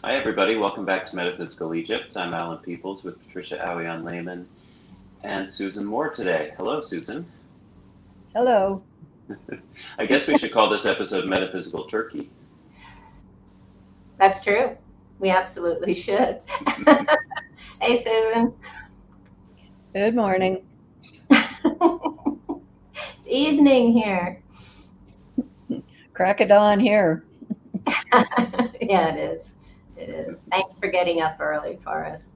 Hi, everybody. Welcome back to Metaphysical Egypt. I'm Allan Peoples with Patricia Awyan Lehman and Susan Moore today. Hello, Susan. Hello. I guess we should call this episode Metaphysical Turkey. That's true. We absolutely should. Hey, Susan. Good morning. It's evening here. Crack of dawn here. Yeah, it is. It is. Thanks for getting up early for us.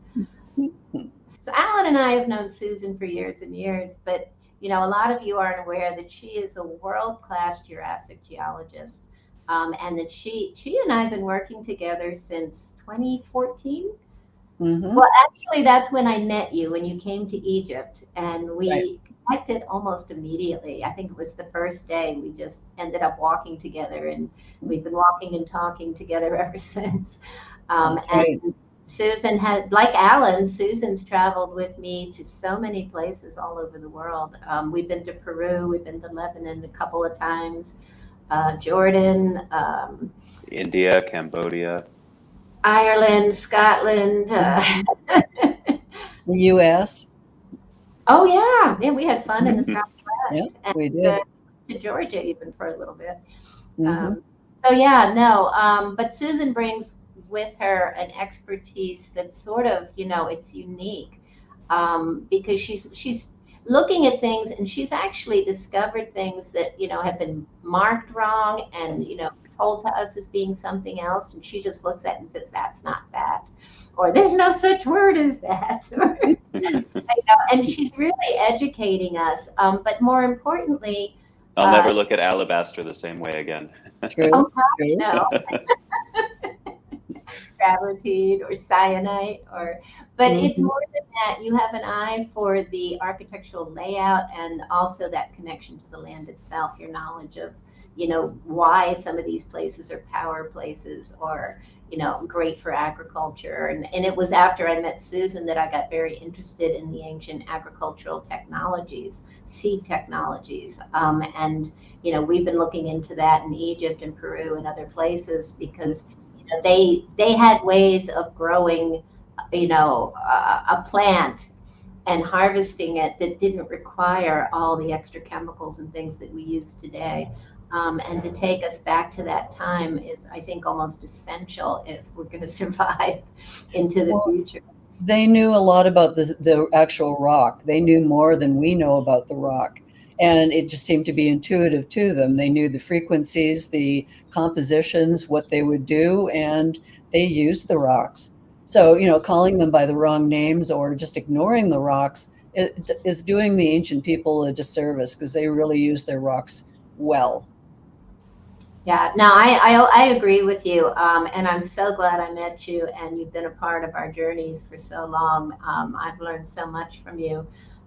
So Alan and I have known Susan for years and years, but a lot of you aren't aware that she is a world-class Jurassic geologist, and that she and I have been working together since 2014. Mm-hmm. Well, actually, that's when I met you, when you came to Egypt, and we connected almost immediately. I think it was the first day. We just ended up walking together, and we've been walking and talking together ever since. That's right. And Susan had, like Alan, Susan's traveled with me to so many places all over the world. We've been to Peru, we've been to Lebanon a couple of times, Jordan, India, Cambodia. Ireland, Scotland. The U.S. Oh yeah, we had fun in the Southwest. Yeah, and, we did. To Georgia even for a little bit. Mhm. But Susan brings with her an expertise that's sort of, it's unique, because she's looking at things, and she's actually discovered things that have been marked wrong and told to us as being something else, and she just looks at it and says, "That's not that," or "There's no such word as that." And she's really educating us. But more importantly, I'll never look at alabaster the same way again. True. oh gosh, True. no. Travertine or cyanite, but it's more than that. You have an eye for the architectural layout and also that connection to the land itself, your knowledge of why some of these places are power places, or great for agriculture. And it was after I met Susan that I got very interested in the ancient agricultural technologies, seed technologies, and we've been looking into that in Egypt and Peru and other places, because they had ways of growing a plant and harvesting it that didn't require all the extra chemicals and things that we use today. And to take us back to that time is, I think, almost essential if we're going to survive into the future. They knew a lot about the actual rock. They knew more than we know about the rock. And it just seemed to be intuitive to them. They knew the frequencies, the compositions, what they would do, and they used the rocks. So, calling them by the wrong names or just ignoring the rocks is doing the ancient people a disservice, because they really use their rocks well. Yeah, no, I agree with you. And I'm so glad I met you, and you've been a part of our journeys for so long. I've learned so much from you.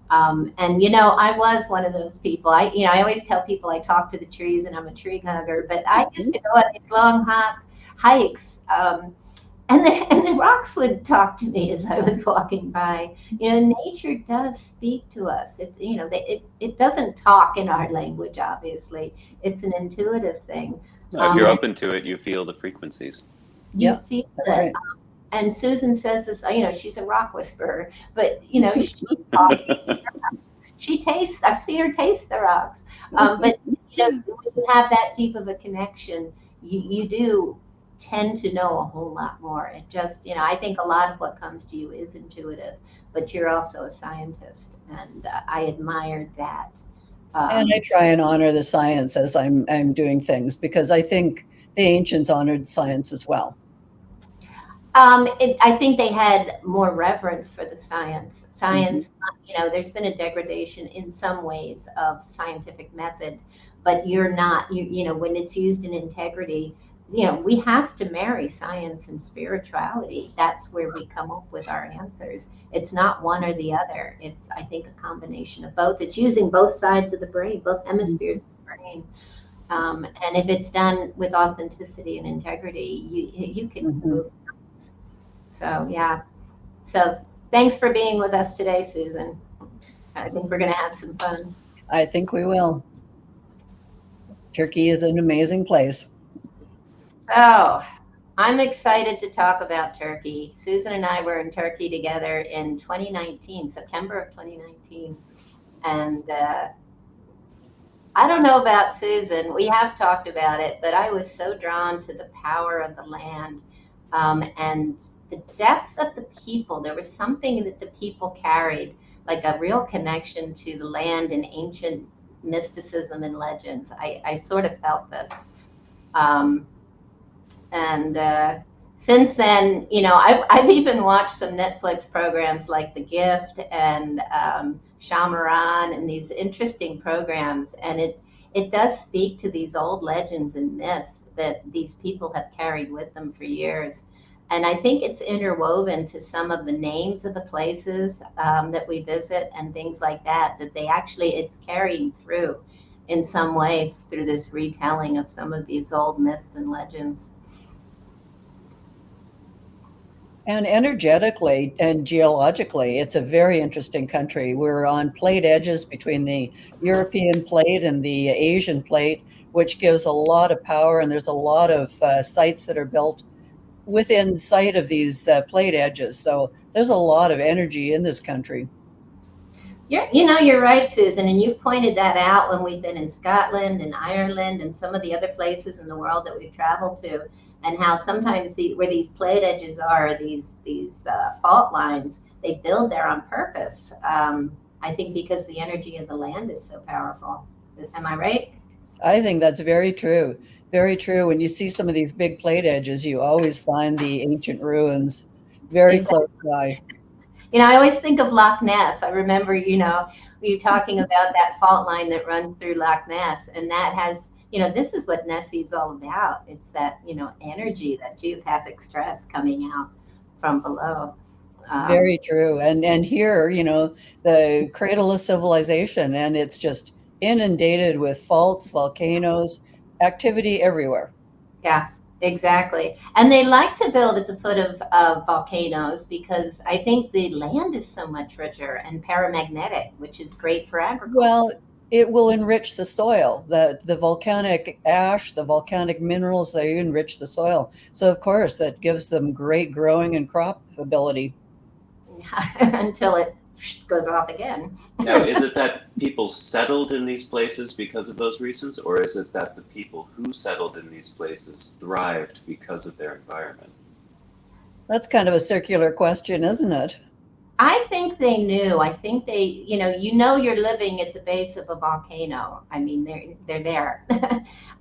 And I was one of those people. I always tell people I talk to the trees and I'm a tree hugger, but I used to go on these long hikes, and the rocks would talk to me as I was walking by. Nature does speak to us. It doesn't talk in our language, obviously. It's an intuitive thing. If you're open to it, you feel the frequencies. You feel That's it. right. And Susan says this, she's a rock whisperer, but she talks to the rocks. I've seen her taste the rocks. But when you have that deep of a connection, you do tend to know a whole lot more. It just, I think a lot of what comes to you is intuitive, but you're also a scientist, and I admire that. And I try and honor the science as I'm doing things, because I think the ancients honored science as well. I think they had more reverence for the science. Science, there's been a degradation in some ways of scientific method, but you're not, when it's used in integrity, we have to marry science and spirituality. That's where we come up with our answers. It's not one or the other. It's, I think, a combination of both. It's using both sides of the brain, both hemispheres of the brain. And if it's done with authenticity and integrity, you can move. So, yeah. So thanks for being with us today, Susan. I think we're going to have some fun. I think we will. Turkey is an amazing place. So I'm excited to talk about Turkey. Susan and I were in Turkey together in 2019, September of 2019. And I don't know about Susan. We have talked about it, but I was so drawn to the power of the land and the depth of the people. There was something that the people carried, like a real connection to the land and ancient mysticism and legends. I sort of felt this. Since then, I've even watched some Netflix programs like The Gift and Shamaran and these interesting programs, and it does speak to these old legends and myths that these people have carried with them for years. And I think it's interwoven to some of the names of the places that we visit and things like that, it's carrying through in some way through this retelling of some of these old myths and legends. And energetically and geologically, it's a very interesting country. We're on plate edges between the European plate and the Asian plate, which gives a lot of power, and there's a lot of sites that are built within sight of these plate edges. So there's a lot of energy in this country. You're right, Susan, and you've pointed that out when we've been in Scotland and Ireland and some of the other places in the world that we've traveled to, and how sometimes where these plate edges are, these fault lines, they build there on purpose. I think because the energy of the land is so powerful. Am I right? I think that's very true. Very true. When you see some of these big plate edges, you always find the ancient ruins very close by. I always think of Loch Ness. I remember, you talking about that fault line that runs through Loch Ness, and that has, this is what Nessie's all about. It's that, energy, that geopathic stress coming out from below. Very true. And here, the cradle of civilization, and it's just inundated with faults, volcanoes, activity everywhere. Yeah, exactly. And they like to build at the foot of volcanoes because I think the land is so much richer and paramagnetic, which is great for agriculture. Well, it will enrich the soil. The volcanic ash, the volcanic minerals, they enrich the soil. So of course that gives them great growing and crop ability. Until it goes off again. Now, is it that people settled in these places because of those reasons, or is it that the people who settled in these places thrived because of their environment? That's kind of a circular question, isn't it? I think they knew. I think they, you're living at the base of a volcano. I mean, they're there.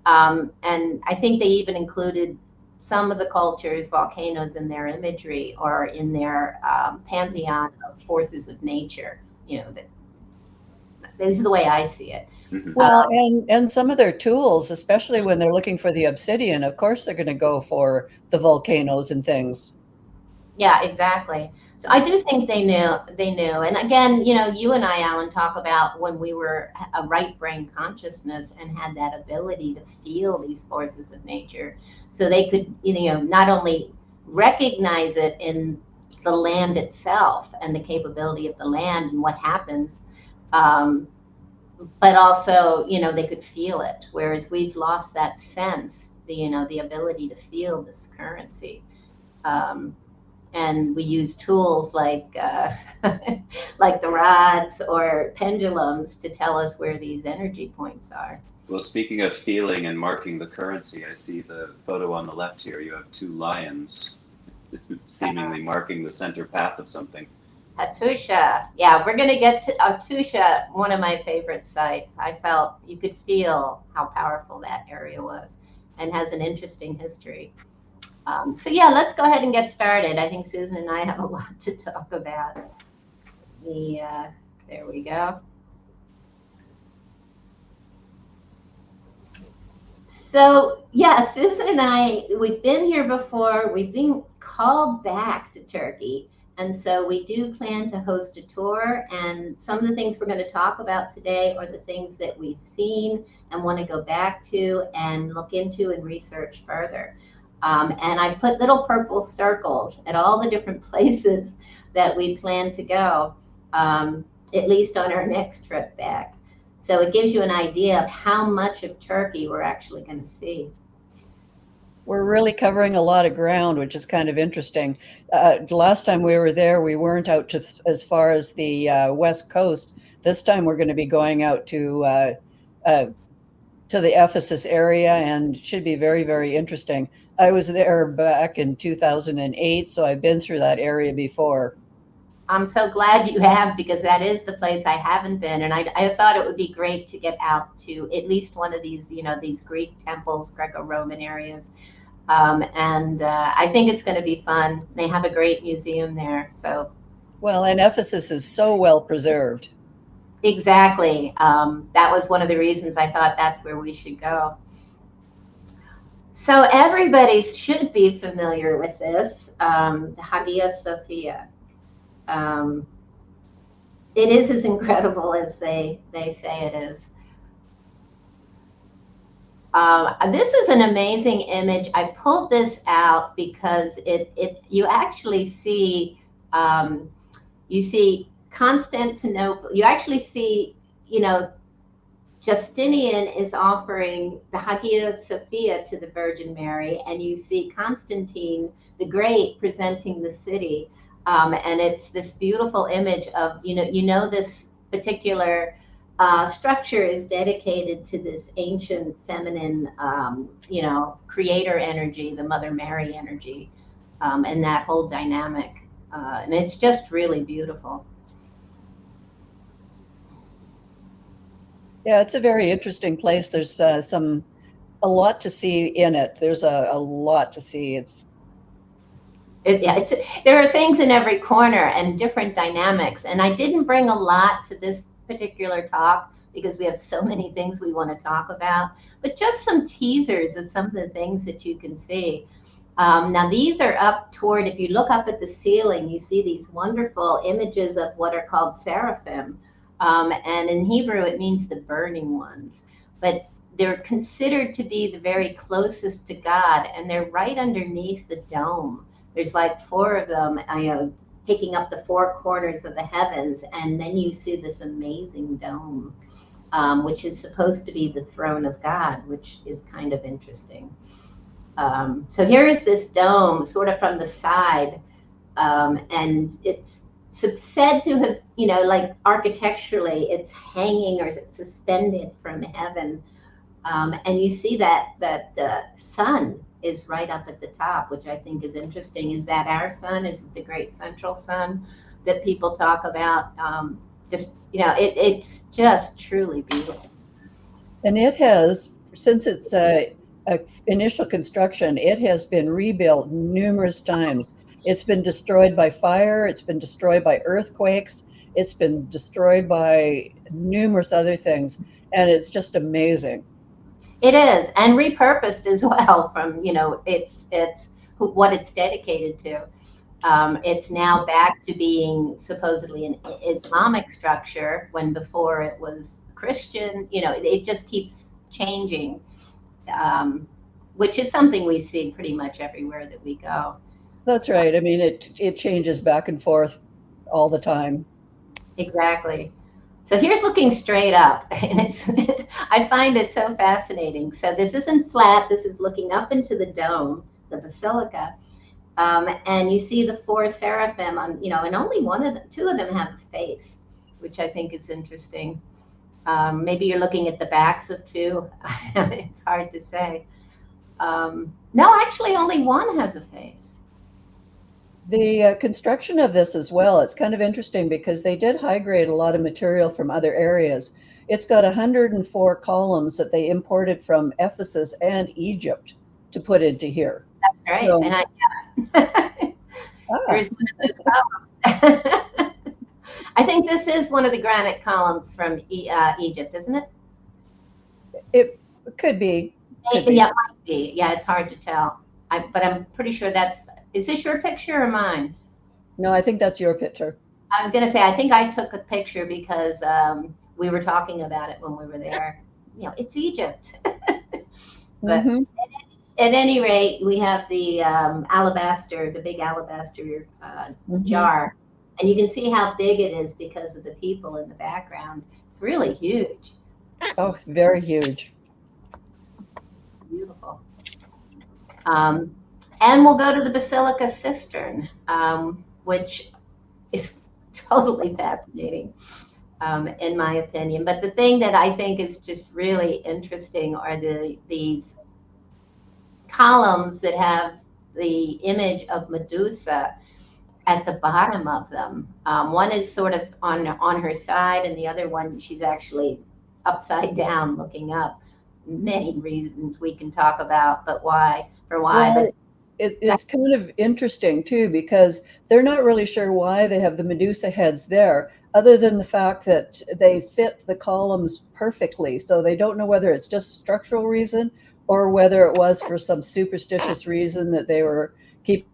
And I think they even included some of the cultures, volcanoes, in their imagery or in their pantheon of forces of nature. This is the way I see it. Well, and some of their tools, especially when they're looking for the obsidian, of course they're going to go for the volcanoes and things. Yeah, exactly. So I do think they knew. And again, you and I, Alan, talk about when we were a right brain consciousness and had that ability to feel these forces of nature. So they could, not only recognize it in the land itself and the capability of the land and what happens, but also, they could feel it. Whereas we've lost that sense, the ability to feel this currency. And we use tools like like the rods or pendulums to tell us where these energy points are. Well, speaking of feeling and marking the currency, I see the photo on the left here. You have two lions seemingly marking the center path of something. Hattuşa. Yeah, we're going to get to Hattuşa, one of my favorite sites. I felt you could feel how powerful that area was and has an interesting history. So yeah, let's go ahead and get started. I think Susan and I have a lot to talk about. There we go. So yeah, Susan and I, we've been here before. We've been called back to Turkey. And so we do plan to host a tour. And some of the things we're going to talk about today are the things that we've seen and want to go back to and look into and research further. And I put little purple circles at all the different places that we plan to go, at least on our next trip back. So it gives you an idea of how much of Turkey we're actually going to see. We're really covering a lot of ground, which is kind of interesting. The last time we were there, we weren't out to as far as the west coast. This time we're going to be going out to the Ephesus area, and it should be very, very interesting. I was there back in 2008, so I've been through that area before. I'm so glad you have, because that is the place I haven't been. And I thought it would be great to get out to at least one of these, these Greek temples, Greco-Roman areas. And I think it's going to be fun. They have a great museum there. So, well, and Ephesus is so well preserved. Exactly. That was one of the reasons I thought that's where we should go. So everybody should be familiar with this, the Hagia Sophia. It is as incredible as they say it is. This is an amazing image. I pulled this out because you actually see Constantinople. You actually see, Justinian is offering the Hagia Sophia to the Virgin Mary, and you see Constantine the Great presenting the city. And it's this beautiful image of, this particular structure is dedicated to this ancient feminine, creator energy, the Mother Mary energy, and that whole dynamic. And it's just really beautiful. Yeah, it's a very interesting place. There's a lot to see in it. There's a lot to see. There are things in every corner and different dynamics. And I didn't bring a lot to this particular talk because we have so many things we want to talk about, but just some teasers of some of the things that you can see. Now these are up toward, if you look up at the ceiling, you see these wonderful images of what are called seraphim. And in Hebrew, it means the burning ones, but they're considered to be the very closest to God, and they're right underneath the dome. There's like 4 of them, taking up the 4 corners of the heavens, and then you see this amazing dome, which is supposed to be the throne of God, which is kind of interesting. So here is this dome, sort of from the side, and it's said to have, like architecturally, it's hanging or it's suspended from heaven. And you see that sun is right up at the top, which I think is interesting. Is that our sun? Is it the great central sun that people talk about? It's just truly beautiful. And it has, since its initial construction, it has been rebuilt numerous times. It's been destroyed by fire. It's been destroyed by earthquakes. It's been destroyed by numerous other things. And it's just amazing. It is, and repurposed as well from, it's what it's dedicated to. It's now back to being supposedly an Islamic structure when before it was Christian. It just keeps changing, which is something we see pretty much everywhere that we go. That's right. I mean, it changes back and forth all the time. Exactly. So here's looking straight up, and I find it so fascinating. So this isn't flat. This is looking up into the dome, the basilica, and you see the 4 seraphim on, and only 2 of them have a face, which I think is interesting. Maybe you're looking at the backs of 2. It's hard to say. No, actually, only 1 has a face. The construction of this as well, it's kind of interesting because they did high grade a lot of material from other areas. It's got 104 columns that they imported from Ephesus and Egypt to put into here. That's right. So, and here's one of those columns. I think this is one of the granite columns from Egypt, isn't it? It could be. Yeah, it might be. Yeah, it's hard to tell. But I'm pretty sure that's. Is this your picture or mine? No, I think that's your picture. I was going to say, I think I took a picture because we were talking about it when we were there. It's Egypt. But at any rate, we have the alabaster, the big alabaster jar. And you can see how big it is because of the people in the background. It's really huge. Oh, very huge. Beautiful. And we'll go to the Basilica Cistern, which is totally fascinating, in my opinion. But the thing that I think is just really interesting are these columns that have the image of Medusa at the bottom of them. One is sort of on her side, and the other one, she's actually upside down looking up. Many reasons we can talk about, but why. Well, But it's kind of interesting too, because they're not really sure why they have the Medusa heads there, other than the fact that they fit the columns perfectly. So they don't know whether it's just structural reason or whether it was for some superstitious reason that they were keeping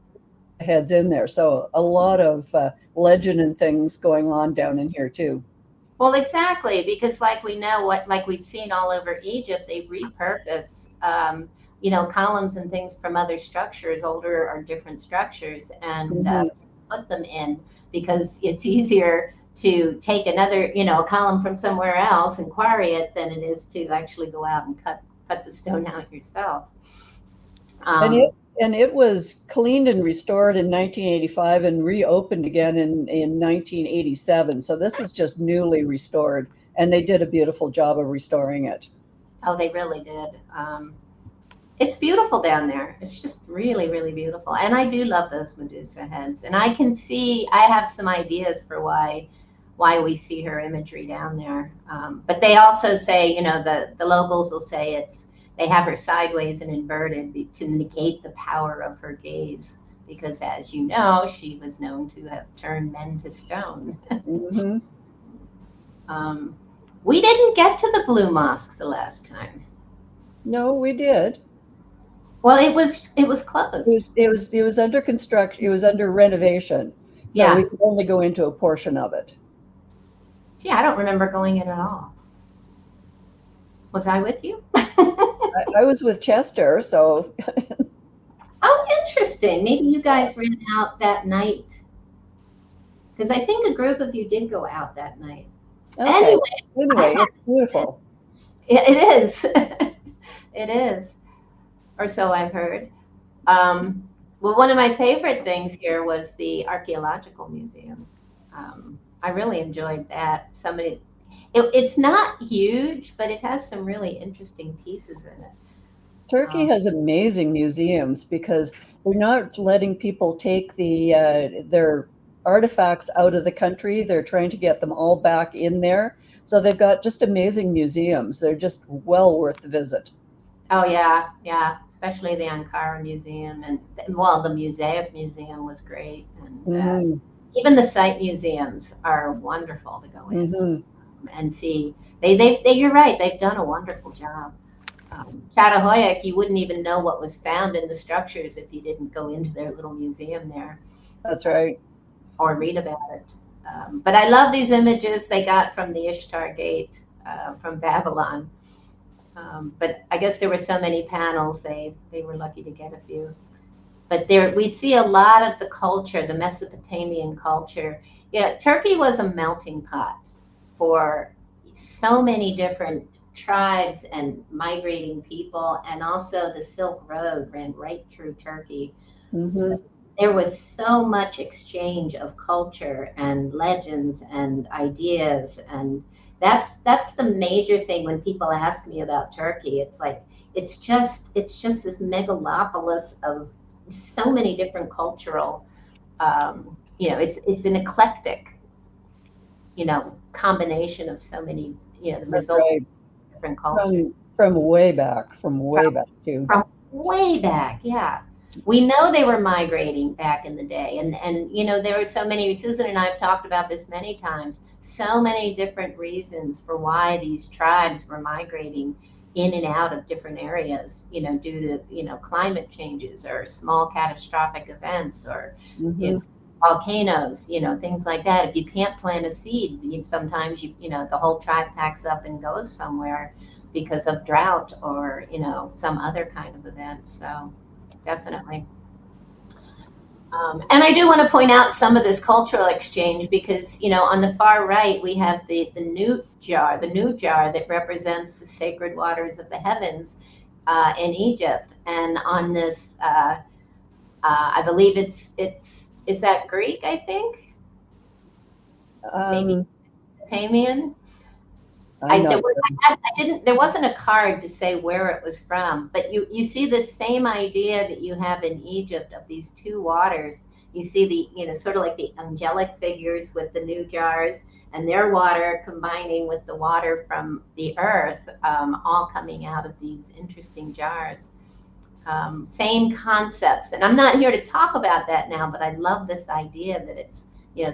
the heads in there. So a lot of legend and things going on down in here too. well, exactly, because like we know, like we've seen all over Egypt, they repurpose, columns and things from other structures, older or different structures, and put them in because it's easier to take another, a column from somewhere else and quarry it than it is to actually go out and cut the stone out yourself. And it was cleaned and restored in 1985 and reopened again in 1987. So this is just newly restored, and they did a beautiful job of restoring it. Oh, they really did. It's beautiful down there. It's just really, really beautiful. And I do love those Medusa heads. And I have some ideas for why we see her imagery down there. But they also say, the locals will say they have her sideways and inverted to negate the power of her gaze, because as you know, she was known to have turned men to stone. We didn't get to the Blue Mosque the last time. No, we did. Well, it was closed. It was under construction. It was under renovation. So we could only go into a portion of it. Gee, I don't remember going in at all. Was I with you? I was with Chester, so. Oh, interesting. Maybe you guys ran out that night, because I think a group of you did go out that night. Okay. Anyway, it's beautiful. It is. It is. Or so I've heard. Well, one of my favorite things here was the Archaeological Museum. I really enjoyed that. It's not huge, but it has some really interesting pieces in it. Turkey has amazing museums because they're not letting people take their artifacts out of the country. They're trying to get them all back in there. So they've got just amazing museums. They're just well worth the visit. Oh yeah, especially the Ankara Museum, and the Mosaic Museum was great, and even the site museums are wonderful to go in and see. You're right, they've done a wonderful job. Catal Hoyuk, you wouldn't even know what was found in the structures if you didn't go into their little museum there. That's right. Or read about it. But I love these images they got from the Ishtar Gate from Babylon. But I guess there were so many panels, they were lucky to get a few. But we see a lot of the culture, the Mesopotamian culture. Yeah, Turkey was a melting pot for so many different tribes and migrating people, and also the Silk Road ran right through Turkey. So there was so much exchange of culture and legends and ideas, and that's the major thing when people ask me about Turkey. It's like it's just this megalopolis of so many different cultural. It's an eclectic, combination of so many, the results of different cultures. From way back too. From way back, yeah. We know they were migrating back in the day, and there were so many. Susan and I have talked about this many times. So many different reasons for why these tribes were migrating in and out of different areas. Due to climate changes or small catastrophic events or volcanoes. Things like that. If you can't plant a seed, sometimes the whole tribe packs up and goes somewhere because of drought or some other kind of event. So. Definitely. And I do want to point out some of this cultural exchange because, on the far right, we have the newt jar that represents the sacred waters of the heavens. in Egypt. And on this, I believe is that Greek, I think? Maybe Mesopotamian. There wasn't a card to say where it was from, but you see the same idea that you have in Egypt of these two waters. You see the, sort of like the angelic figures with the new jars and their water combining with the water from the earth, all coming out of these interesting jars. Same concepts. And I'm not here to talk about that now, but I love this idea that it's,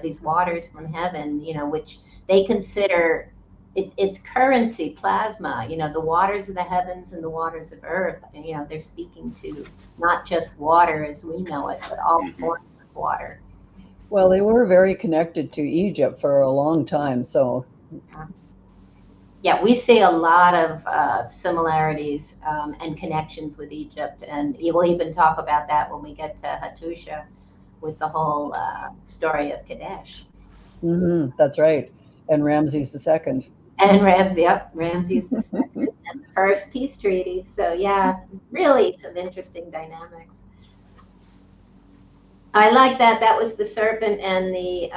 these waters from heaven, which they consider it's currency, plasma, the waters of the heavens and the waters of earth. They're speaking to not just water as we know it, but all forms of water. Well, they were very connected to Egypt for a long time. So, yeah, we see a lot of similarities and connections with Egypt. And we'll even talk about that when we get to Hattusha with the whole story of Kadesh. That's right. And Ramses II. And Ramses II, and the first peace treaty. So yeah, really some interesting dynamics. I like that. That was the serpent and the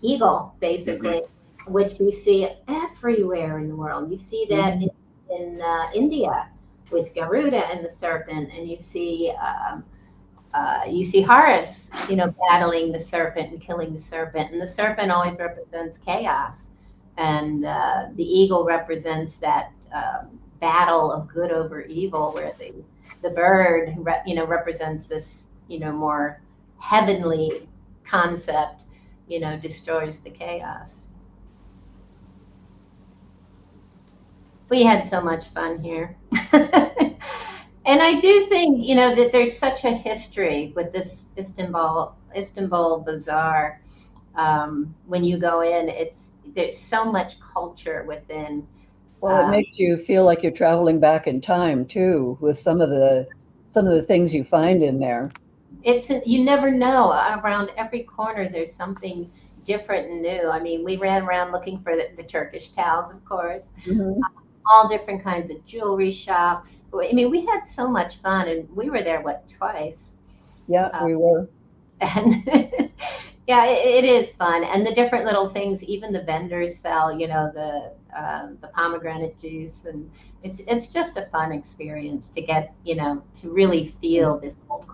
eagle, basically, which you see everywhere in the world. You see that in India with Garuda and the serpent, and you see Horus, battling the serpent and killing the serpent. And the serpent always represents chaos. And the eagle represents that battle of good over evil, where the bird, represents this, more heavenly concept, destroys the chaos. We had so much fun here. And I do think, that there's such a history with this Istanbul Bazaar. When you go in, there's so much culture within. Well, it makes you feel like you're traveling back in time too, with some of the things you find in there. You never know. Around every corner, there's something different and new. I mean, we ran around looking for the Turkish towels, of course. All different kinds of jewelry shops. I mean, we had so much fun, and we were there twice. Yeah, we were. And yeah, it is fun, and the different little things. Even the vendors sell, the pomegranate juice, and it's just a fun experience to get, to really feel this old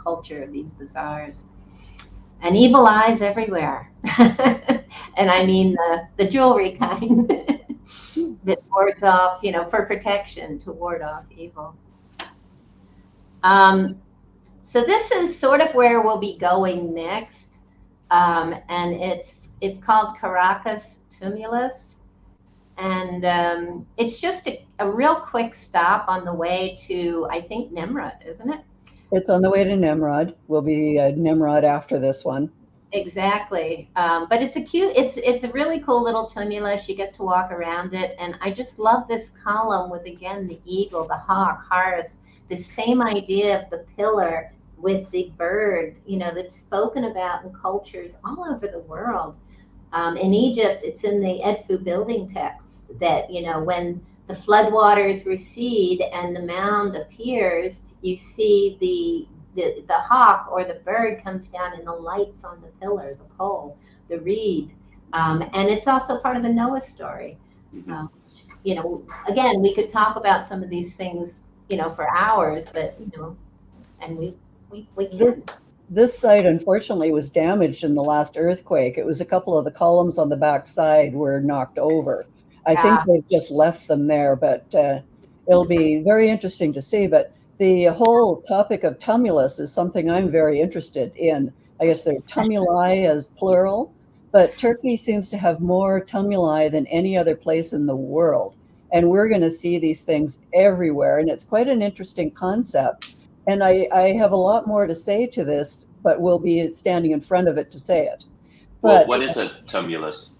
culture of these bazaars. And evil eyes everywhere, and I mean the jewelry kind that wards off, for protection, to ward off evil. So this is sort of where we'll be going next. And it's called Caracas Tumulus. And it's just a real quick stop on the way to, I think, Nemrut, isn't it? It's on the way to Nemrut. We'll be Nemrut after this one. Exactly. But it's a really cool little tumulus. You get to walk around it. And I just love this column with, again, the eagle, the hawk, Horus, the same idea of the pillar with the bird, that's spoken about in cultures all over the world. In Egypt, it's in the Edfu building texts that, when the floodwaters recede and the mound appears, you see the hawk or the bird comes down and the lights on the pillar, the pole, the reed. And it's also part of the Noah story. Again, we could talk about some of these things, for hours, but, and we This site, unfortunately, was damaged in the last earthquake. It was a couple of the columns on the back side were knocked over. I think they've just left them there, but it'll be very interesting to see. But the whole topic of tumulus is something I'm very interested in. I guess they're tumuli as plural, but Turkey seems to have more tumuli than any other place in the world. And we're going to see these things everywhere. And it's quite an interesting concept. And I have a lot more to say to this, but we'll be standing in front of it to say it. But what is a tumulus?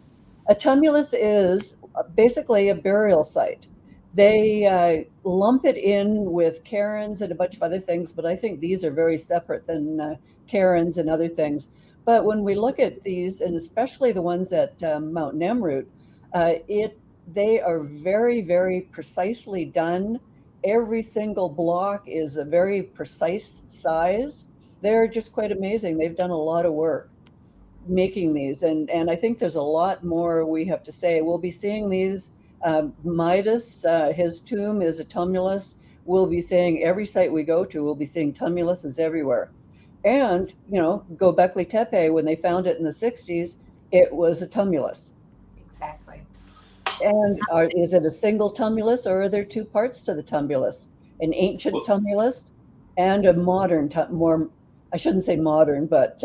A tumulus is basically a burial site. They lump it in with cairns and a bunch of other things, but I think these are very separate than cairns and other things. But when we look at these, and especially the ones at Mount Nemrut, it they are very, very precisely done. Every single block is a very precise size. They're just quite amazing. They've done a lot of work making these, and I think there's a lot more we have to say. We'll be seeing these. Midas, his tomb is a tumulus. We'll be seeing every site we go to, we'll be seeing tumuluses everywhere. And, you know, Göbekli Tepe, when they found it in the 60s, it was a tumulus. Exactly. And is it a single tumulus, or are there two parts to the tumulus? An ancient tumulus and a modern, more, I shouldn't say modern, but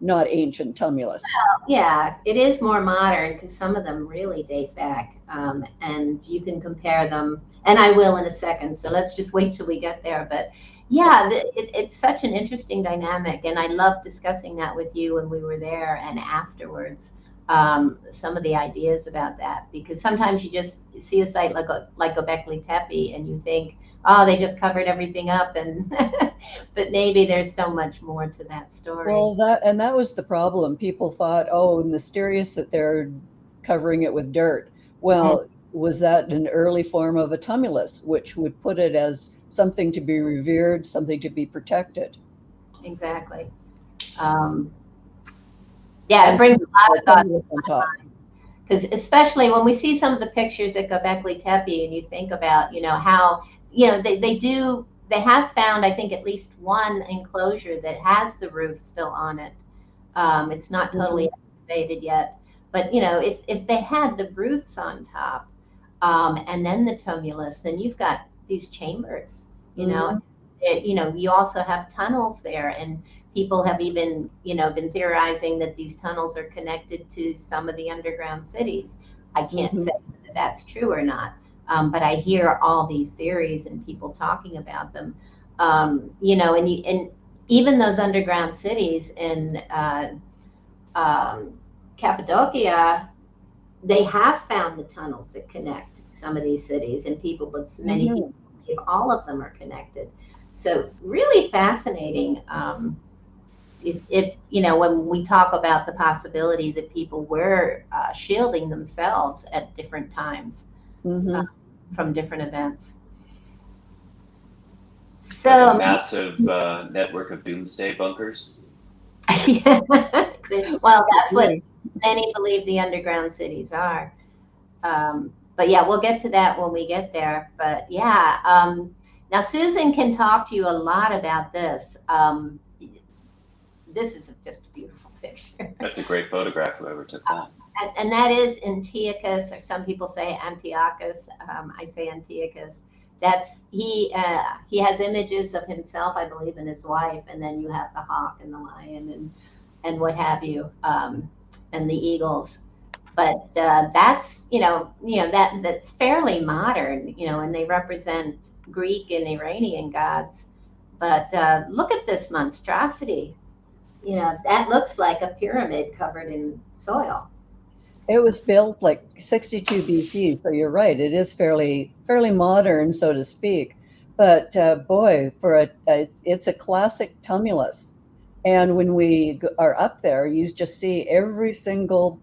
not ancient tumulus. Well, yeah, it is more modern because some of them really date back, and you can compare them, and I will in a second. So let's just wait till we get there. But yeah, it's such an interesting dynamic, and I love discussing that with you when we were there and afterwards. Some of the ideas about that, because sometimes you just see a site like Göbekli Tepe and you think, oh, they just covered everything up, and but maybe there's so much more to that story. Well, that was the problem. People thought, oh, mysterious that they're covering it with dirt. Well, was that an early form of a tumulus, which would put it as something to be revered, something to be protected? Exactly. Yeah, it brings a lot of thoughts to my mind. Because especially when we see some of the pictures at Göbekli Tepe, and you think about, you know, how, you know, they have found, I think, at least one enclosure that has the roof still on it. It's not totally excavated yet, but you know, if they had the roofs on top, and then the tumulus, then you've got these chambers. You know, you also have tunnels there, and people have even, you know, been theorizing that these tunnels are connected to some of the underground cities. I can't say that that's true or not, but I hear all these theories and people talking about them. You know, and even those underground cities in Cappadocia, they have found the tunnels that connect some of these cities, and people, but many people believe all of them are connected. So really fascinating. If you know, when we talk about the possibility that people were shielding themselves at different times from different events. So like a massive network of doomsday bunkers. Yeah. Well, that's what many believe the underground cities are. But yeah, we'll get to that when we get there. But yeah, now Suzan can talk to you a lot about this. This is just a beautiful picture. That's a great photograph, whoever took that. And that is Antiochus, or some people say Antiochus. I say Antiochus. That's he has images of himself, I believe, and his wife, and then you have the hawk and the lion and what have you, and the eagles. But that's that's fairly modern, you know, and they represent Greek and Iranian gods. But look at this monstrosity. You know, that looks like a pyramid covered in soil. It was built like 62 BC, so you're right. It is fairly modern, so to speak. But boy, it's a classic tumulus. And when we are up there, you just see every single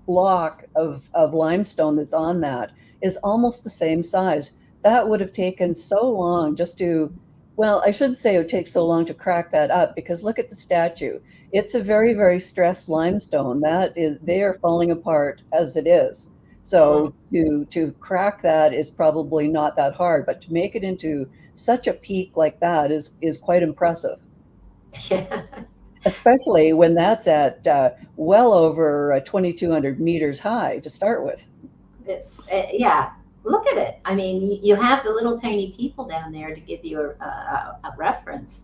block of limestone that's on that is almost the same size. That would have taken so long just to, well, I shouldn't say it would take so long to crack that up, because look at the statue. It's a very, very stressed limestone. They are falling apart as it is. So to crack that is probably not that hard, but to make it into such a peak like that is quite impressive. Yeah. Especially when that's at well over 2,200 meters high to start with. It's yeah. Look at it. I mean, you have the little tiny people down there to give you a reference.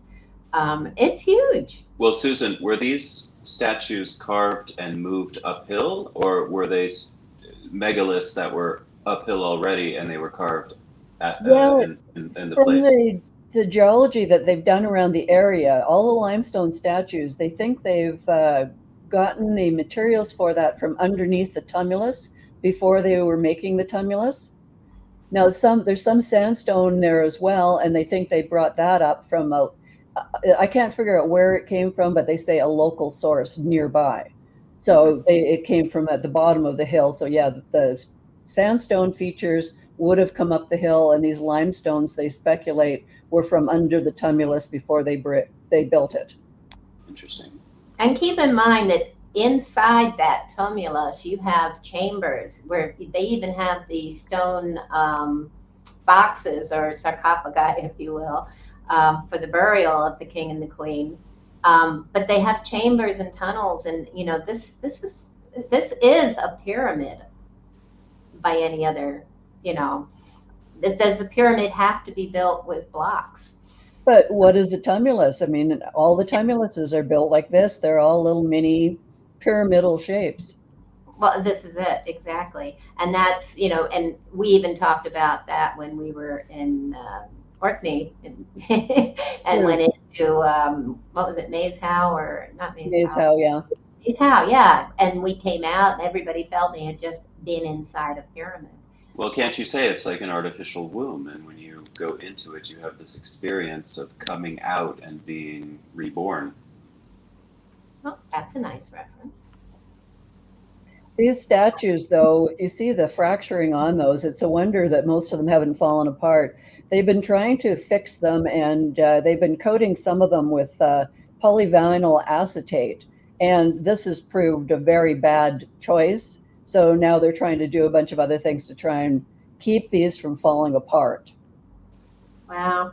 It's huge. Well, Suzan, were these statues carved and moved uphill, or were they megaliths that were uphill already and they were carved in the place? The geology that they've done around the area, all the limestone statues, they think they've gotten the materials for that from underneath the tumulus before they were making the tumulus. Now, there's some sandstone there as well, and they think they brought that up from I can't figure out where it came from, but they say a local source nearby. So it came from at the bottom of the hill. So yeah, the sandstone features would have come up the hill, and these limestones, they speculate, were from under the tumulus before they built it. Interesting. And keep in mind that inside that tumulus, you have chambers where they even have the stone boxes or sarcophagi, if you will, for the burial of the king and the queen. But they have chambers and tunnels, and you know this is a pyramid by any other, you know. Does the pyramid have to be built with blocks? But what is a tumulus? I mean, all the tumuluses are built like this. They're all little mini pyramidal shapes. Well, this is it, exactly. And that's, you know, and we even talked about that when we were in Orkney and went into, what was it, Maze How or not Maze How? Maze How, yeah. Maze How, yeah. And we came out and everybody felt they had just been inside a pyramid. Well, can't you say it's like an artificial womb, and when you go into it, you have this experience of coming out and being reborn? Oh, that's a nice reference. These statues, though, if you see the fracturing on those, it's a wonder that most of them haven't fallen apart. They've been trying to fix them, and they've been coating some of them with polyvinyl acetate, and this has proved a very bad choice. So now they're trying to do a bunch of other things to try and keep these from falling apart. Wow.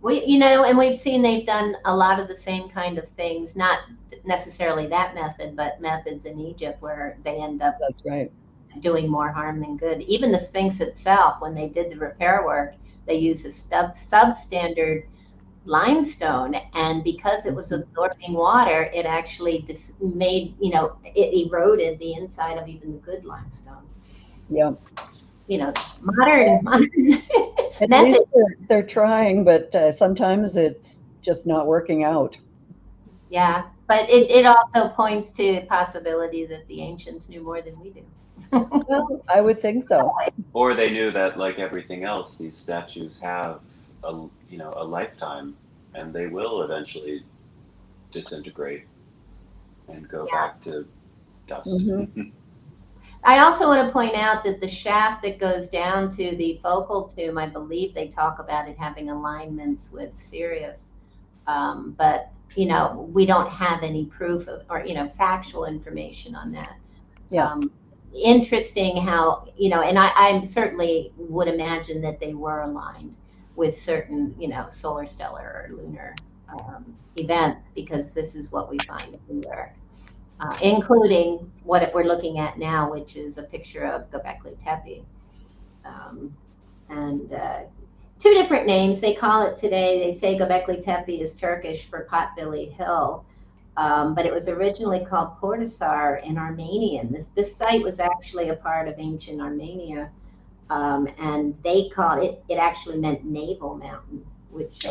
You know, and we've seen they've done a lot of the same kind of things, not necessarily that method, but methods in Egypt where they end up That's right. doing more harm than good. Even the Sphinx itself, when they did the repair work, they used a substandard limestone, and because it was absorbing water, it actually made, you know, it eroded the inside of even the good limestone. Yeah. You know, modern At least they're trying, but sometimes it's just not working out. Yeah, but it also points to the possibility that the ancients knew more than we do. Well, I would think so. Or they knew that, like everything else, these statues have a lifetime, and they will eventually disintegrate and go back to dust. Mm-hmm. I also want to point out that the shaft that goes down to the focal tomb, I believe they talk about it having alignments with Sirius, but you know, we don't have any proof of, or you know, factual information on that. Yeah. Interesting how, you know, and I certainly would imagine that they were aligned with certain, you know, solar, stellar, or lunar events, because this is what we find everywhere, including what we're looking at now, which is a picture of Göbekli Tepe. And two different names they call it today. They say Göbekli Tepe is Turkish for Potbelly Hill, but it was originally called Portisar in Armenian. This site was actually a part of ancient Armenia. And they call it actually meant navel mountain, which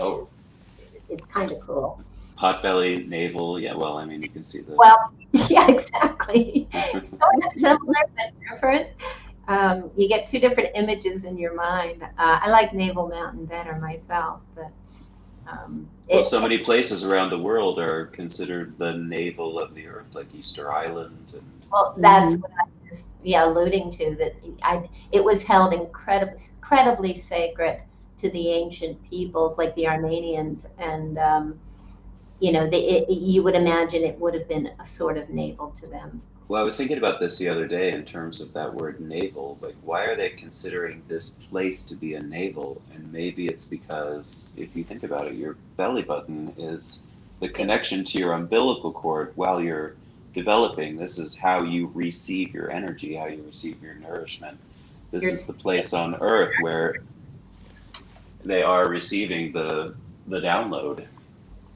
is kind of cool. Potbelly, navel, yeah, well, I mean, you can see the... Well, yeah, exactly. It's sort of similar, but different. You get two different images in your mind. I like Naval Mountain better myself, but... well, so many places around the world are considered the navel of the earth, like Easter Island. And... Well, that's what I was alluding to, that it was held incredibly sacred to the ancient peoples, like the Armenians, and you know, you would imagine it would have been a sort of navel to them. Well, I was thinking about this the other day in terms of that word navel. Like, why are they considering this place to be a navel? And maybe it's because, if you think about it, your belly button is the connection to your umbilical cord while you're developing. This is how you receive your energy, how you receive your nourishment. This is the place on Earth where they are receiving the download.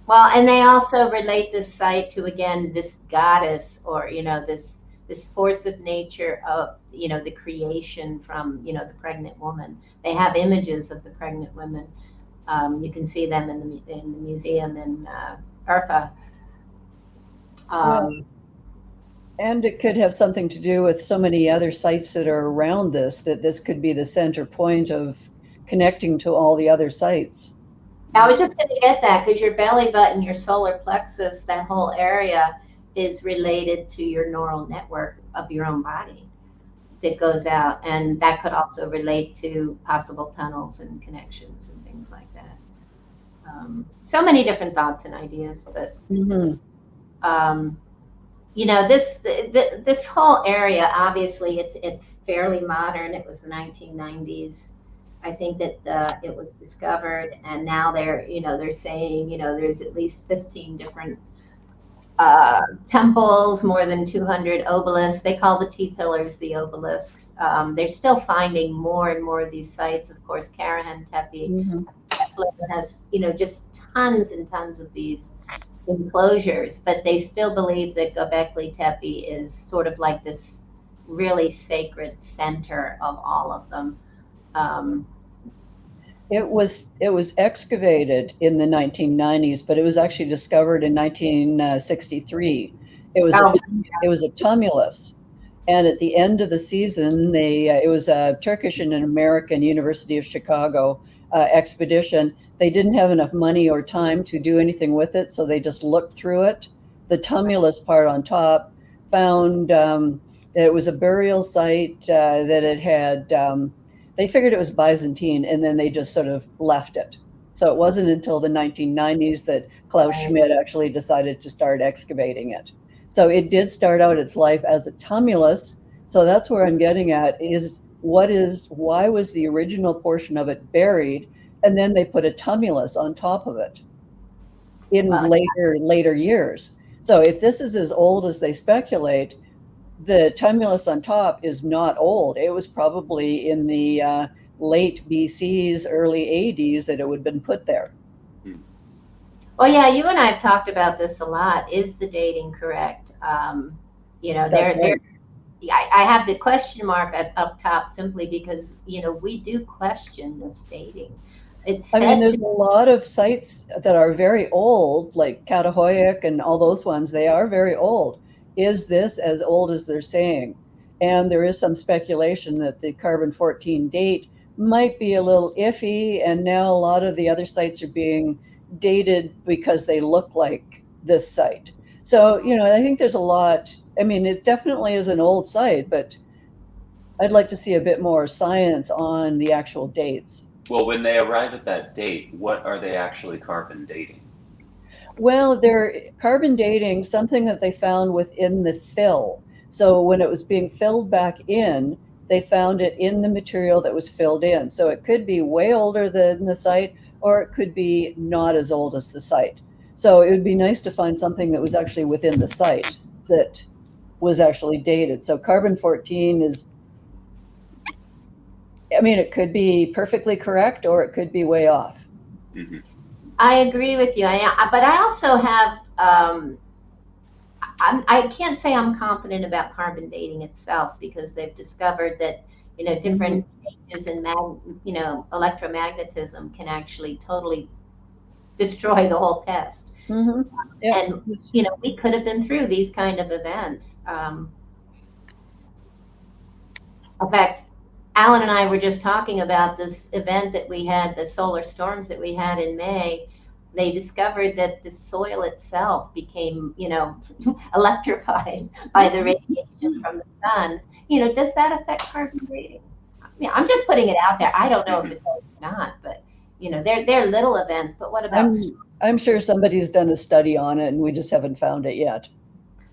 Well, and they also relate this site to, again, this goddess, or, you know, this force of nature of, you know, the creation from, you know, the pregnant woman. They have images of the pregnant women. You can see them in the museum in Urfa. And it could have something to do with so many other sites that are around this, that this could be the center point of connecting to all the other sites. I was just going to get that, because your belly button, your solar plexus, that whole area is related to your neural network of your own body. that goes out, and that could also relate to possible tunnels and connections and things like that. So many different thoughts and ideas, but you know, this whole area, obviously, it's fairly modern. It was the 1990s. I think that it was discovered, and now they're saying, there's at least 15 different temples, more than 200 obelisks. They call the T-pillars the obelisks. They're still finding more and more of these sites. Of course, Karahan Tepe has, just tons and tons of these enclosures, but they still believe that Göbekli Tepe is sort of like this really sacred center of all of them. It was excavated in the 1990s, but it was actually discovered in 1963. It was a tumulus, and at the end of the season, it was a Turkish and an American University of Chicago expedition. They didn't have enough money or time to do anything with it, so they just looked through it. The tumulus part on top found it was a burial site that it had. They figured it was Byzantine, and then they just sort of left it. So it wasn't until the 1990s that Klaus Schmidt actually decided to start excavating it. So it did start out its life as a tumulus. So that's where I'm getting at is why was the original portion of it buried, and then they put a tumulus on top of it in later years. So if this is as old as they speculate, the tumulus on top is not old. It was probably in the late BCs, early ADs that it would have been put there. Well, yeah, you and I have talked about this a lot. Is the dating correct? I have the question mark up top simply because, we do question this dating. There's a lot of sites that are very old, like Catal Hoyuk and all those ones. They are very old. Is this as old as they're saying? And there is some speculation that the carbon-14 date might be a little iffy, and now a lot of the other sites are being dated because they look like this site. So, I think there's a lot. It definitely is an old site, but I'd like to see a bit more science on the actual dates. Well, when they arrive at that date, what are they actually carbon dating? Well, they're carbon dating something that they found within the fill. So when it was being filled back in, they found it in the material that was filled in. So it could be way older than the site, or it could be not as old as the site. So it would be nice to find something that was actually within the site that was actually dated. So carbon-14 is, it could be perfectly correct, or it could be way off. Mm-hmm. I agree with you, but I also have, I can't say I'm confident about carbon dating itself, because they've discovered that, different changes in electromagnetism can actually totally destroy the whole test. Mm-hmm. Yep. And, we could have been through these kind of events. In fact, Allan and I were just talking about this event that we had, the solar storms that we had in May. They discovered that the soil itself became, electrified by the radiation from the sun. Does that affect carbon dating? I'm just putting it out there. I don't know if it does or not, but they're little events. But what about? I'm sure somebody's done a study on it, and we just haven't found it yet.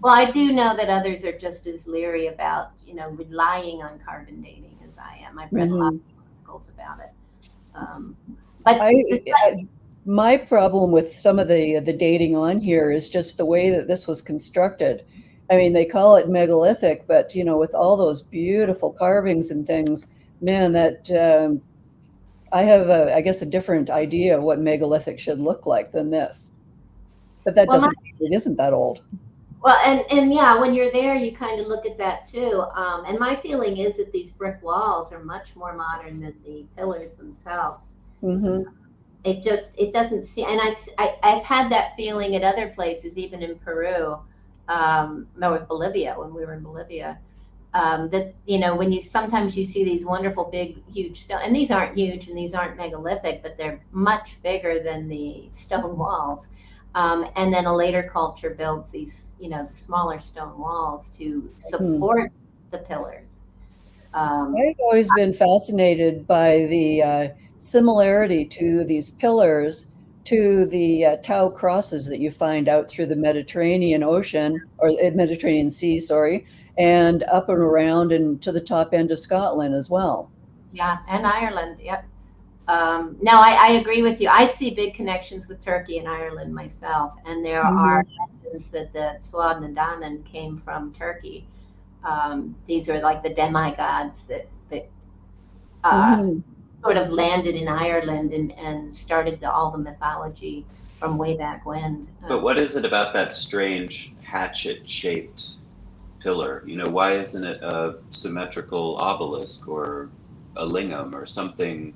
Well, I do know that others are just as leery about, relying on carbon dating as I am. I've read a lot of articles about it. My problem with some of the dating on here is just the way that this was constructed. They call it megalithic, but with all those beautiful carvings and things, man, that I have I guess a different idea of what megalithic should look like than this. But that it isn't that old. Well, and yeah, when you're there, you kind of look at that too. And my feeling is that these brick walls are much more modern than the pillars themselves. Mm-hmm. It doesn't seem, and I've had that feeling at other places, even in Peru, or Bolivia, when we were in Bolivia, that, when sometimes you see these wonderful big, huge stone, and these aren't huge and these aren't megalithic, but they're much bigger than the stone walls. And then a later culture builds these, the smaller stone walls to support the pillars. I've always been fascinated by the similarity to these pillars to the Tau crosses that you find out through the Mediterranean Ocean, or Mediterranean Sea, sorry, and up and around and to the top end of Scotland as well. Yeah, and Ireland. Yep. No, I agree with you. I see big connections with Turkey and Ireland myself, and there are legends that the Tuatha Dé Danann came from Turkey. These are like the demigods that sort of landed in Ireland and started all the mythology from way back when. But what is it about that strange hatchet-shaped pillar? You know, why isn't it a symmetrical obelisk or a lingam or something,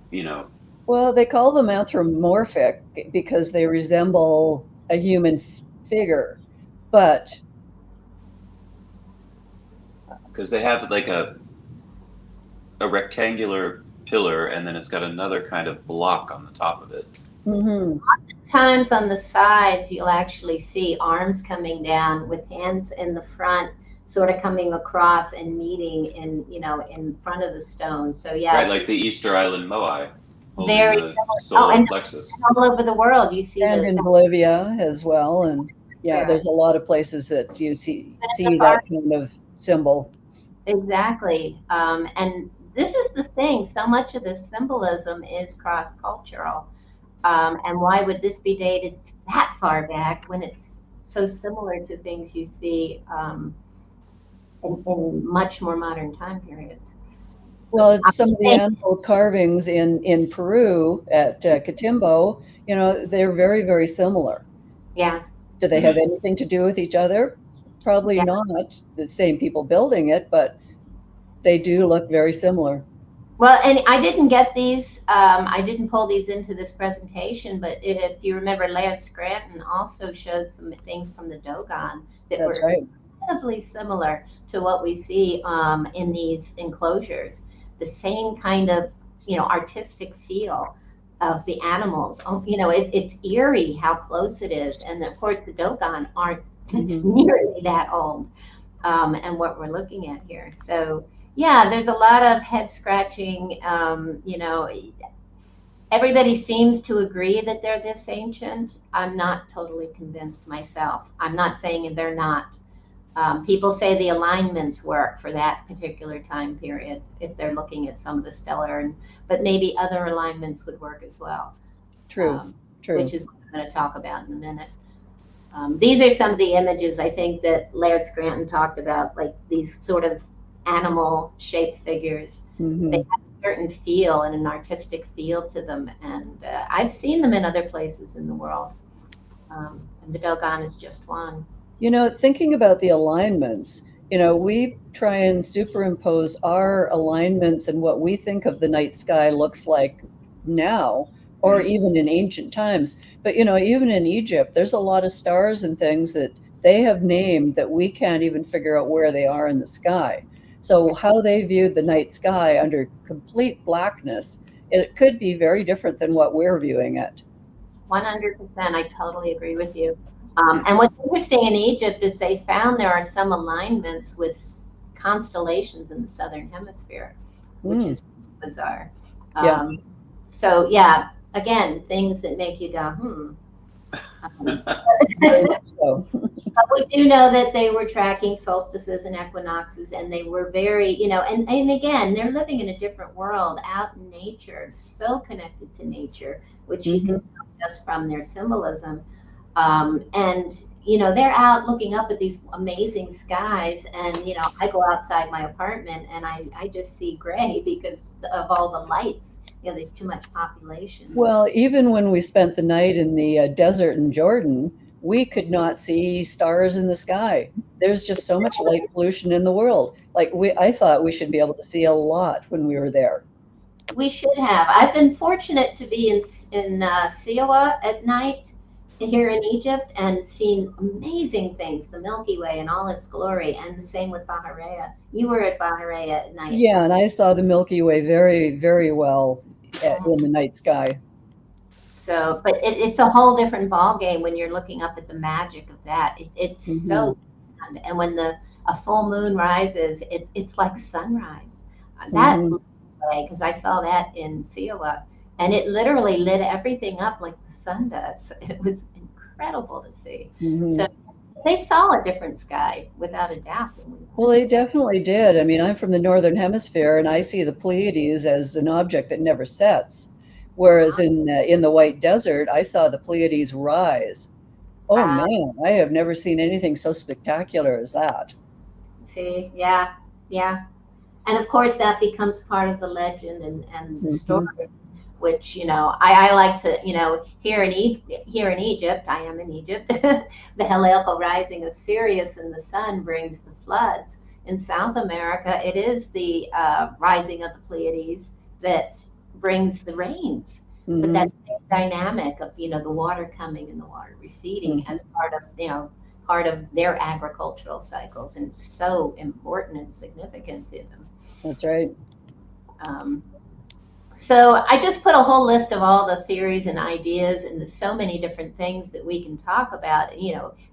you know? Well, they call them anthropomorphic because they resemble a human figure, but because they have like a rectangular pillar, and then it's got another kind of block on the top of it. Oftentimes on the sides, you'll actually see arms coming down with hands in the front, sort of coming across and meeting in front of the stone. So yeah, right, like the Easter Island Moai. Very the similar. solar plexus. All over the world, you see, and in Bolivia as well, and there's a lot of places that you see that kind of symbol. Exactly, and this is the thing. So much of this symbolism is cross-cultural, and why would this be dated that far back when it's so similar to things you see in much more modern time periods? Well, some of the animal carvings in Peru at Cotimbo, they're very, very similar. Yeah. Do they have anything to do with each other? Probably not the same people building it, but they do look very similar. Well, and I didn't get these, I didn't pull these into this presentation, but if you remember, Laird Scranton also showed some things from the Dogon that were incredibly similar to what we see in these enclosures. The same kind of, artistic feel of the animals. It's eerie how close it is. And of course, the Dogon aren't nearly that old, and what we're looking at here. So yeah, there's a lot of head scratching. Everybody seems to agree that they're this ancient. I'm not totally convinced myself. I'm not saying they're not. People say the alignments work for that particular time period if they're looking at some of the stellar, but maybe other alignments would work as well. True. Which is what I'm going to talk about in a minute. These are some of the images I think that Laird Scranton talked about, like these sort of animal-shaped figures. They have a certain feel and an artistic feel to them, and I've seen them in other places in the world. And the Dogon is just one. Thinking about the alignments, we try and superimpose our alignments and what we think of the night sky looks like now, or even in ancient times. But, even in Egypt, there's a lot of stars and things that they have named that we can't even figure out where they are in the sky. So how they viewed the night sky under complete blackness, it could be very different than what we're viewing it. 100%. I totally agree with you. And what's interesting in Egypt is they found there are some alignments with constellations in the southern hemisphere, which is bizarre. So yeah, again, things that make you go, But we do know that they were tracking solstices and equinoxes, and they were very, and again, they're living in a different world out in nature, so connected to nature, which you can tell just from their symbolism. And they're out looking up at these amazing skies, and I go outside my apartment and I just see gray because of all the lights. There's too much population. Well, even when we spent the night in the desert in Jordan, we could not see stars in the sky. There's just so much light pollution in the world. I thought we should be able to see a lot when we were there. We should have. I've been fortunate to be in Siwa at night here in Egypt and seen amazing things, the Milky Way in all its glory, and the same with Bahariya. You were at Bahariya at night. Yeah, and I saw the Milky Way very, very well in the night sky. So, but it's a whole different ball game when you're looking up at the magic of that. It's so, and when the a full moon rises, it's like sunrise. That blew me away, because I saw that in Siwa, and it literally lit everything up like the sun does. It was incredible to see. So they saw a different sky, without a doubt. Than we did. Well, they definitely did. I mean, I'm from the Northern Hemisphere, and I see the Pleiades as an object that never sets. Whereas in the White Desert, I saw the Pleiades rise. Oh man, I have never seen anything so spectacular as that. See, yeah, yeah. And of course, that becomes part of the legend and the story, which, I like to, here in Egypt, I am in Egypt, the Hellenic rising of Sirius in the sun brings the floods. In South America, it is the rising of the Pleiades that brings the rains. But that same dynamic of, the water coming and the water receding as part of their agricultural cycles, and it's so important and significant to them. That's right. So I just put a whole list of all the theories and ideas, and there's so many different things that we can talk about.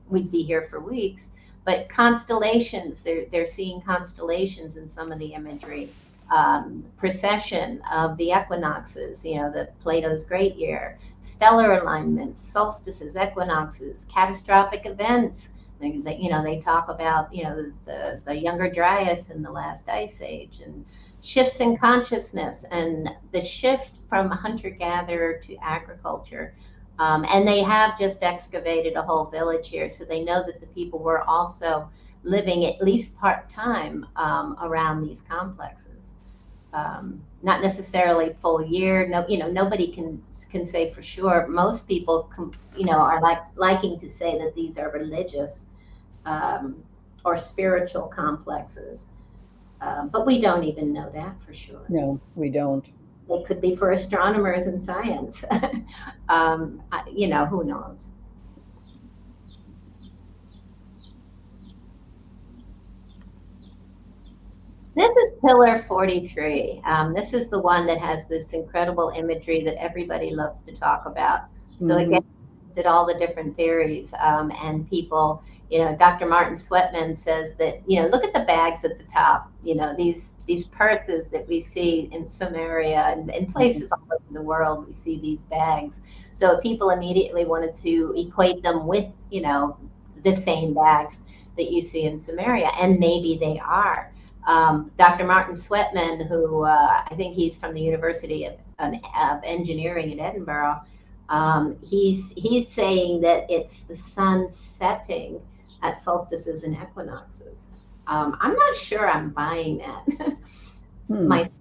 We'd be here for weeks. But constellations, they're seeing constellations in some of the imagery. Precession of the equinoxes, the Plato's great year, stellar alignments, solstices, equinoxes, catastrophic events. They talk about, the Younger Dryas in the last ice age, and shifts in consciousness, and the shift from hunter-gatherer to agriculture. And they have just excavated a whole village here, so they know that the people were also living at least part-time around these complexes. Not necessarily full year. No, nobody can say for sure. Most people, are liking to say that these are religious or spiritual complexes, but we don't even know that for sure. No, we don't. They could be for astronomers and science. Who knows? This is Pillar 43. This is the one that has this incredible imagery that everybody loves to talk about. So again, did all the different theories, and people, Dr. Martin Sweatman says that, look at the bags at the top, these purses that we see in Samaria and in places all over the world, we see these bags. So people immediately wanted to equate them with, the same bags that you see in Samaria, and maybe they are. Dr. Martin Sweatman, who I think he's from the University of Engineering in Edinburgh, he's saying that it's the sun setting at solstices and equinoxes. I'm not sure I'm buying that myself,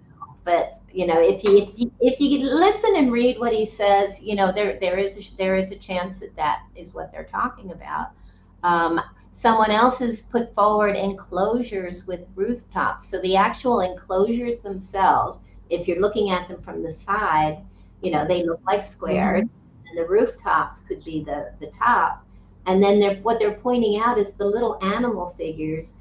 but if you listen and read what he says, there is a chance that is what they're talking about. Someone else has put forward enclosures with rooftops. So the actual enclosures themselves, if you're looking at them from the side, they look like squares, and the rooftops could be the top. And then what they're pointing out is the little animal figures.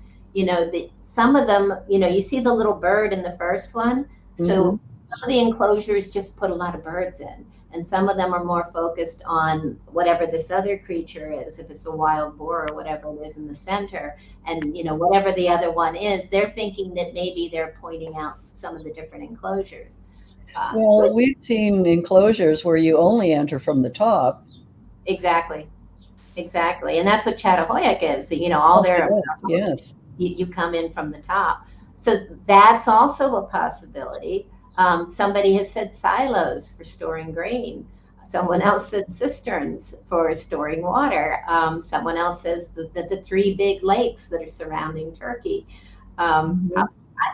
Some of them, you see the little bird in the first one. So some of the enclosures just put a lot of birds in. And some of them are more focused on whatever this other creature is, if it's a wild boar or whatever it is in the center. And, whatever the other one is, they're thinking that maybe they're pointing out some of the different enclosures. Well, we've seen enclosures where you only enter from the top. Exactly. And that's what Catal Hoyuk is, that, all their, yes. You come in from the top. So that's also a possibility. Somebody has said silos for storing grain. Someone else said cisterns for storing water. Someone else says that the three big lakes that are surrounding Turkey. I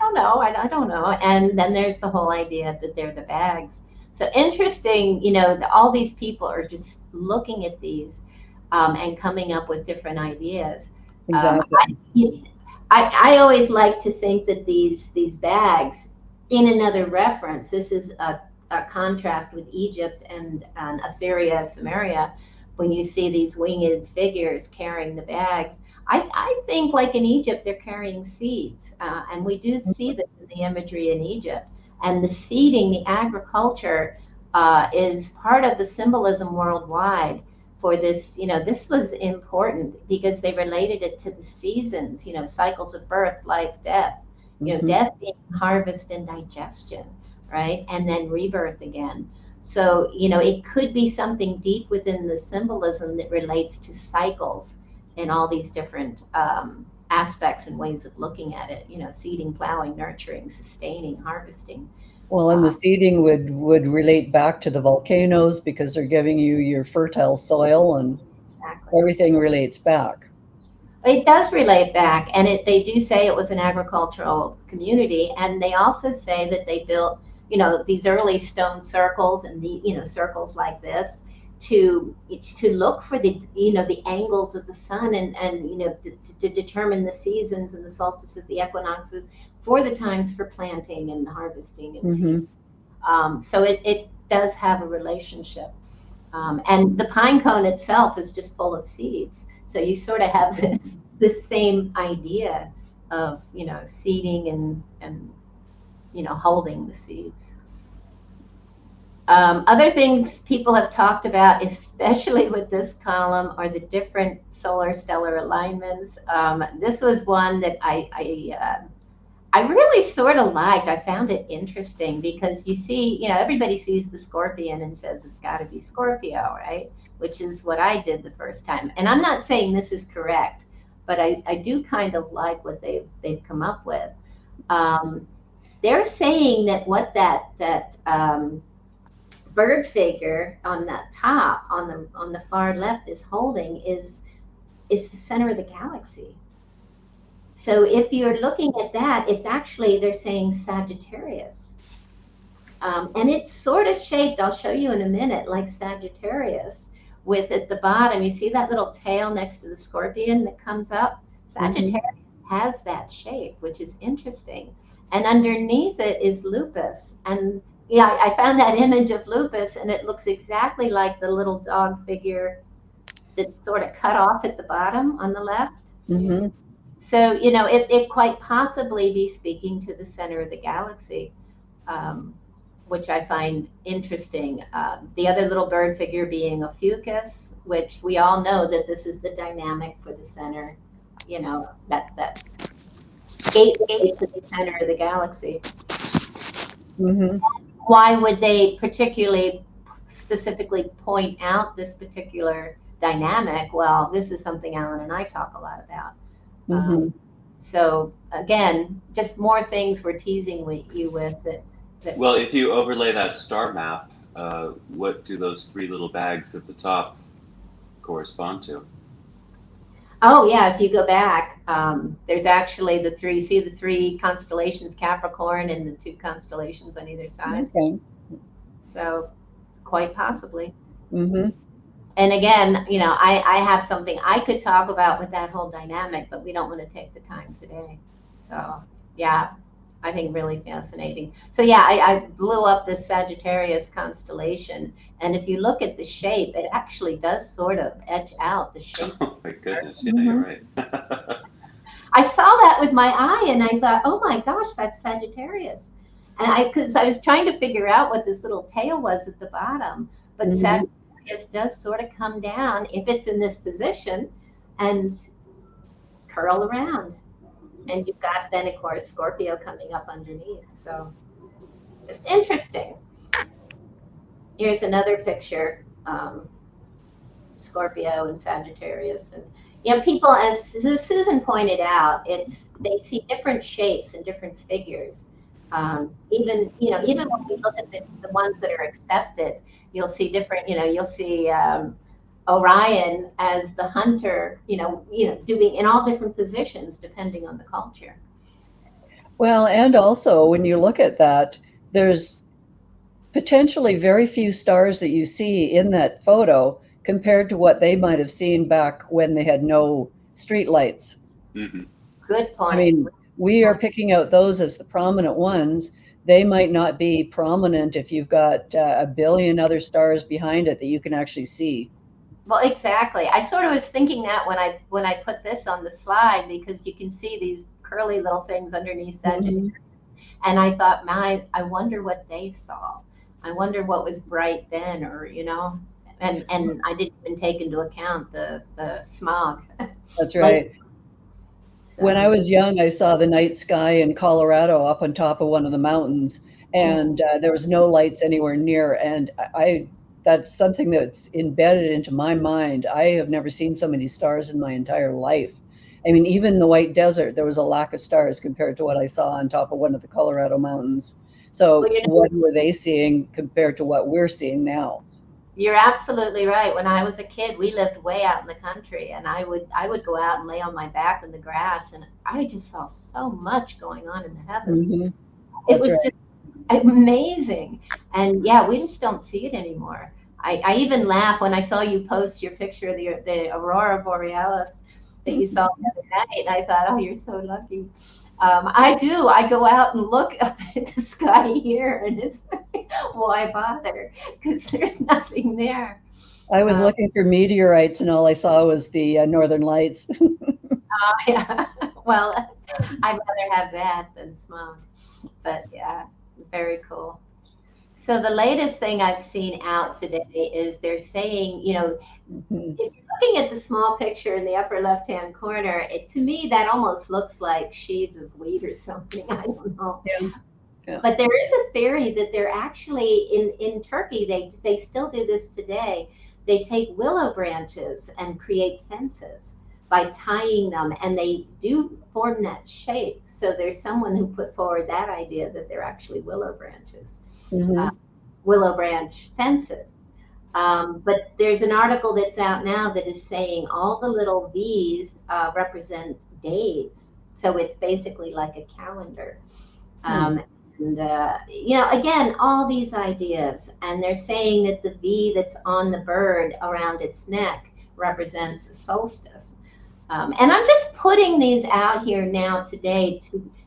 don't know. I don't know. And then there's the whole idea that they're the bags. So interesting, all these people are just looking at these and coming up with different ideas. Exactly. I always like to think that these bags, in another reference, this is a contrast with Egypt and Assyria, Samaria, when you see these winged figures carrying the bags. I think, like in Egypt, they're carrying seeds. And we do see this in the imagery in Egypt. And the seeding, the agriculture, is part of the symbolism worldwide for this, this was important because they related it to the seasons, cycles of birth, life, death, death being harvest and digestion, right? And then rebirth again. So, it could be something deep within the symbolism that relates to cycles and all these different aspects and ways of looking at it, seeding, plowing, nurturing, sustaining, harvesting. Well, and the seeding would relate back to the volcanoes because they're giving you your fertile soil, and everything relates back. It does relate back, and they do say it was an agricultural community, and they also say that they built, these early stone circles and circles like this to look for the angles of the sun and to determine the seasons and the solstices, the equinoxes, for the times for planting and harvesting and seeding. So it does have a relationship. And the pine cone itself is just full of seeds. So you sort of have this same idea of, seeding and holding the seeds. Other things people have talked about, especially with this column, are the different solar stellar alignments. This was one that I really sort of liked. I found it interesting because you see, everybody sees the scorpion and says it's got to be Scorpio, right? Which is what I did the first time. And I'm not saying this is correct, but I do kind of like what they've come up with. They're saying that what that bird figure on the top, on the far left, is holding is the center of the galaxy. So if you're looking at that, it's actually, they're saying Sagittarius. And it's sort of shaped, I'll show you in a minute, like Sagittarius, with at the bottom, you see that little tail next to the scorpion that comes up? Sagittarius has that shape, which is interesting. And underneath it is lupus. And yeah, I found that image of lupus, and it looks exactly like the little dog figure that's sort of cut off at the bottom on the left. So, it quite possibly be speaking to the center of the galaxy, which I find interesting. The other little bird figure being a fucus, which we all know that this is the dynamic for the center, that gateway to the center of the galaxy. Why would they specifically point out this particular dynamic? Well, this is something Allan and I talk a lot about. So again, just more things we're teasing you with that. Well, if you overlay that star map, what do those three little bags at the top correspond to? Oh yeah, if you go back, there's actually the three constellations, Capricorn, and the two constellations on either side. Okay. So quite possibly. And again, I have something I could talk about with that whole dynamic, but we don't want to take the time today. So yeah, I think really fascinating. So yeah, I blew up this Sagittarius constellation, and if you look at the shape, it actually does sort of etch out the shape. Oh my goodness, yeah, you're right. I saw that with my eye, and I thought, oh my gosh, that's Sagittarius. And because I was trying to figure out what this little tail was at the bottom, but Sagittarius does sort of come down if it's in this position and curl around. And you've got then, of course, Scorpio coming up underneath. So just interesting. Here's another picture, Scorpio and Sagittarius. And people, as Susan pointed out, they see different shapes and different figures. Even when we look at the ones that are accepted, you'll see different, you'll see Orion as the hunter, doing in all different positions depending on the culture. Well, and also when you look at that, there's potentially very few stars that you see in that photo compared to what they might have seen back when they had no street lights. Good point. I mean, we are picking out those as the prominent ones. They might not be prominent if you've got a billion other stars behind it that you can actually see. Well, exactly. I sort of was thinking that when I put this on the slide, because you can see these curly little things underneath Sagittarius. And I thought, I wonder what they saw. I wonder what was bright then, or, and I didn't even take into account the smog. That's right. So. When I was young, I saw the night sky in Colorado up on top of one of the mountains, and there was no lights anywhere near. And that's something that's embedded into my mind. I have never seen so many stars in my entire life. I mean, even the White Desert, there was a lack of stars compared to what I saw on top of one of the Colorado mountains. So well, what were they seeing compared to what we're seeing now? You're absolutely right. When I was a kid, we lived way out in the country, and I would go out and lay on my back in the grass, and I just saw so much going on in the heavens. It was just amazing. And yeah, we just don't see it anymore. I even laugh when I saw you post your picture of the aurora borealis that you saw the other night. I thought, oh, you're so lucky. I do. I go out and look up at the sky here, and it's like, why bother? Because there's nothing there. I was looking for meteorites, and all I saw was the Northern Lights. Yeah. Well, I'd rather have that than smog. But yeah, very cool. So the latest thing I've seen out today is they're saying, you know, if you're looking at the small picture in the upper left-hand corner, to me, that almost looks like sheaves of wheat or something. I don't know. Yeah. Yeah. But there is a theory that they're actually, in Turkey, they still do this today. They take willow branches and create fences by tying them, and they do form that shape. So there's someone who put forward that idea that they're actually willow branches. Willow branch fences. But there's an article that's out now that is saying all the little V's represent days. So it's basically like a calendar. And, you know, again, all these ideas. And they're saying that the V that's on the bird around its neck represents a solstice. And I'm just putting these out here now today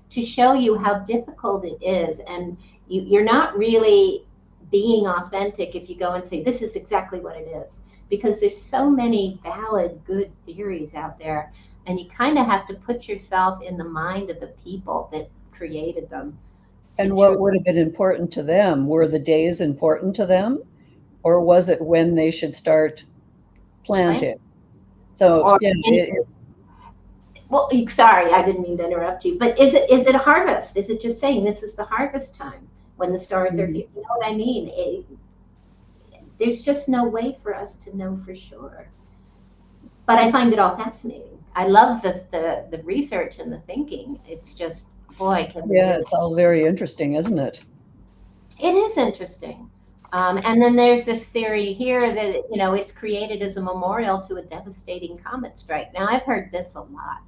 to show you how difficult it is. And you're not really being authentic if you go and say, this is exactly what it is, because there's so many valid, good theories out there. And you kind of have to put yourself in the mind of the people that created them. And what would have been important to them? Were the days important to them? Or was it when they should start planting? So, well, sorry, I didn't mean to interrupt you, but is it a harvest? Is it just saying this is the harvest time when the stars are, you know what I mean? There's just no way for us to know for sure. But I find it all fascinating. I love the research and the thinking. It's just, boy. It's all very interesting, isn't it? It is interesting. And then there's this theory here that, you know, it's created as a memorial to a devastating comet strike. Now, I've heard this a lot,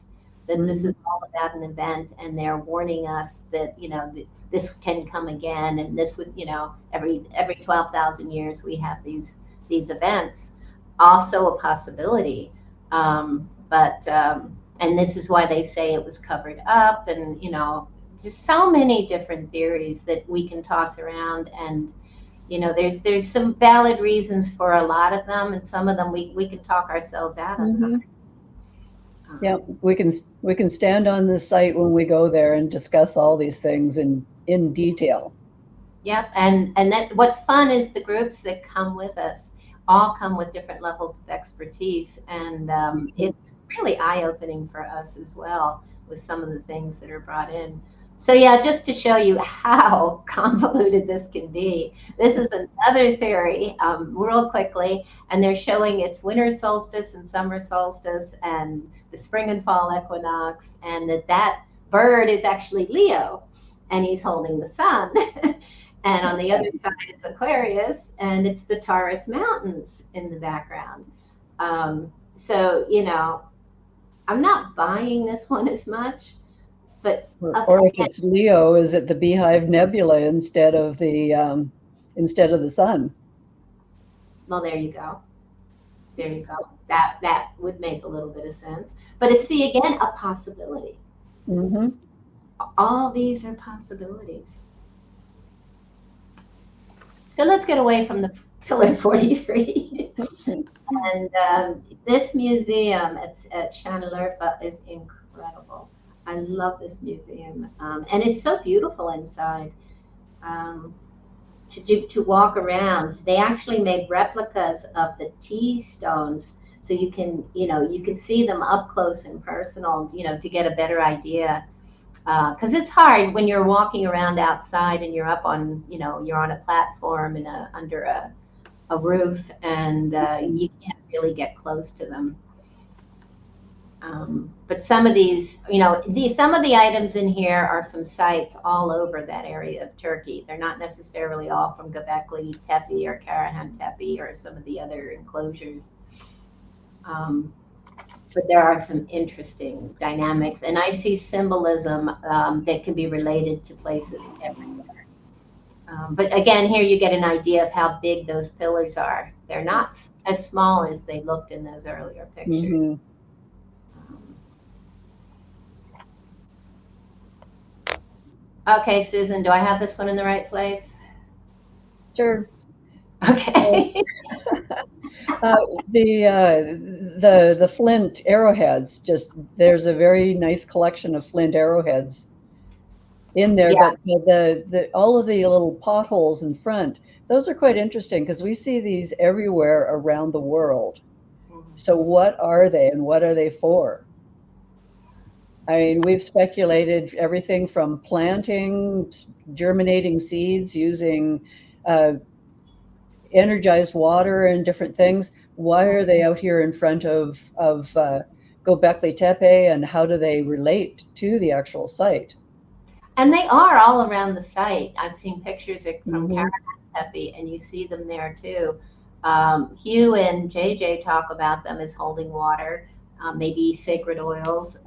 that this is all about an event, and they're warning us that, you know, this can come again, and this would, you know, every 12,000 years we have these events. Also a possibility, and this is why they say it was covered up, and, you know, just so many different theories that we can toss around. And, you know, there's some valid reasons for a lot of them, and some of them we can talk ourselves out of. Yeah, we can stand on this site when we go there and discuss all these things in detail. Yep, and that what's fun is the groups that come with us all come with different levels of expertise, and it's really eye-opening for us as well with some of the things that are brought in. So yeah, just to show you how convoluted this can be, this is another theory real quickly, and they're showing it's winter solstice and summer solstice and the spring and fall equinox, and that bird is actually Leo, and he's holding the sun. And on the other side, it's Aquarius, and it's the Taurus Mountains in the background. So, you know, I'm not buying this one as much. But or if it's Leo, is it the Beehive Nebula instead of the sun? Well, there you go. There you go. That would make a little bit of sense. But it's, see, again, a possibility. All these are possibilities. So let's get away from the Pillar 43. And this museum at Şanlıurfa is incredible. I love this museum, and it's so beautiful inside. to walk around. They actually made replicas of the T stones, so you can see them up close and personal, to get a better idea. Because it's hard when you're walking around outside and you're up on, you're on a platform and under a roof, and you can't really get close to them. But some of these, some of the items in here are from sites all over that area of Turkey. They're not necessarily all from Göbekli Tepe or Karahan Tepe or some of the other enclosures. But there are some interesting dynamics, and I see symbolism that can be related to places everywhere. But again, here you get an idea of how big those pillars are. They're not as small as they looked in those earlier pictures. Mm-hmm. Okay, Susan, do I have this one in the right place? Sure. Okay. The flint arrowheads, there's a very nice collection of flint arrowheads in there, Yeah. But the all of the little potholes in front, those are quite interesting because we see these everywhere around the world. So what are they and what are they for? I mean, we've speculated everything from planting, germinating seeds, using energized water and different things. Why are they out here in front of Göbekli Tepe, and how do they relate to the actual site? And they are all around the site. I've seen pictures from Mhm. Karahan Tepe, and you see them there too. Hugh and JJ talk about them as holding water, maybe sacred oils.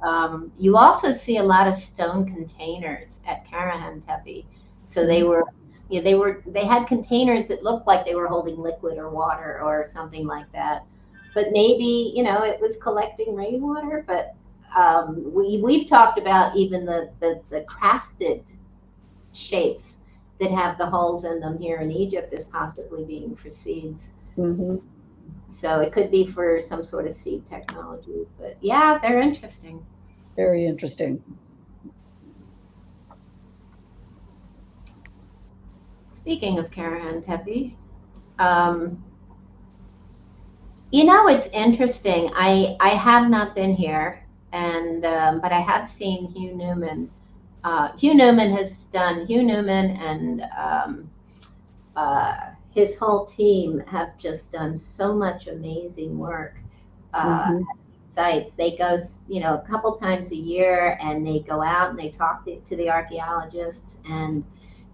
You also see a lot of stone containers at Karahan Tepe. So they had containers that looked like they were holding liquid or water or something like that. But maybe, it was collecting rainwater. But we've talked about even the crafted shapes that have the holes in them here in Egypt as possibly being for seeds. Mm-hmm. So it could be for some sort of seed technology. But yeah, they're interesting. Very interesting. Speaking of Karahan Tepe, it's interesting. I have not been here, but I have seen Hugh Newman. Hugh Newman and his whole team have just done so much amazing work at these sites. They go, a couple times a year, and they go out and they talk to the archaeologists. And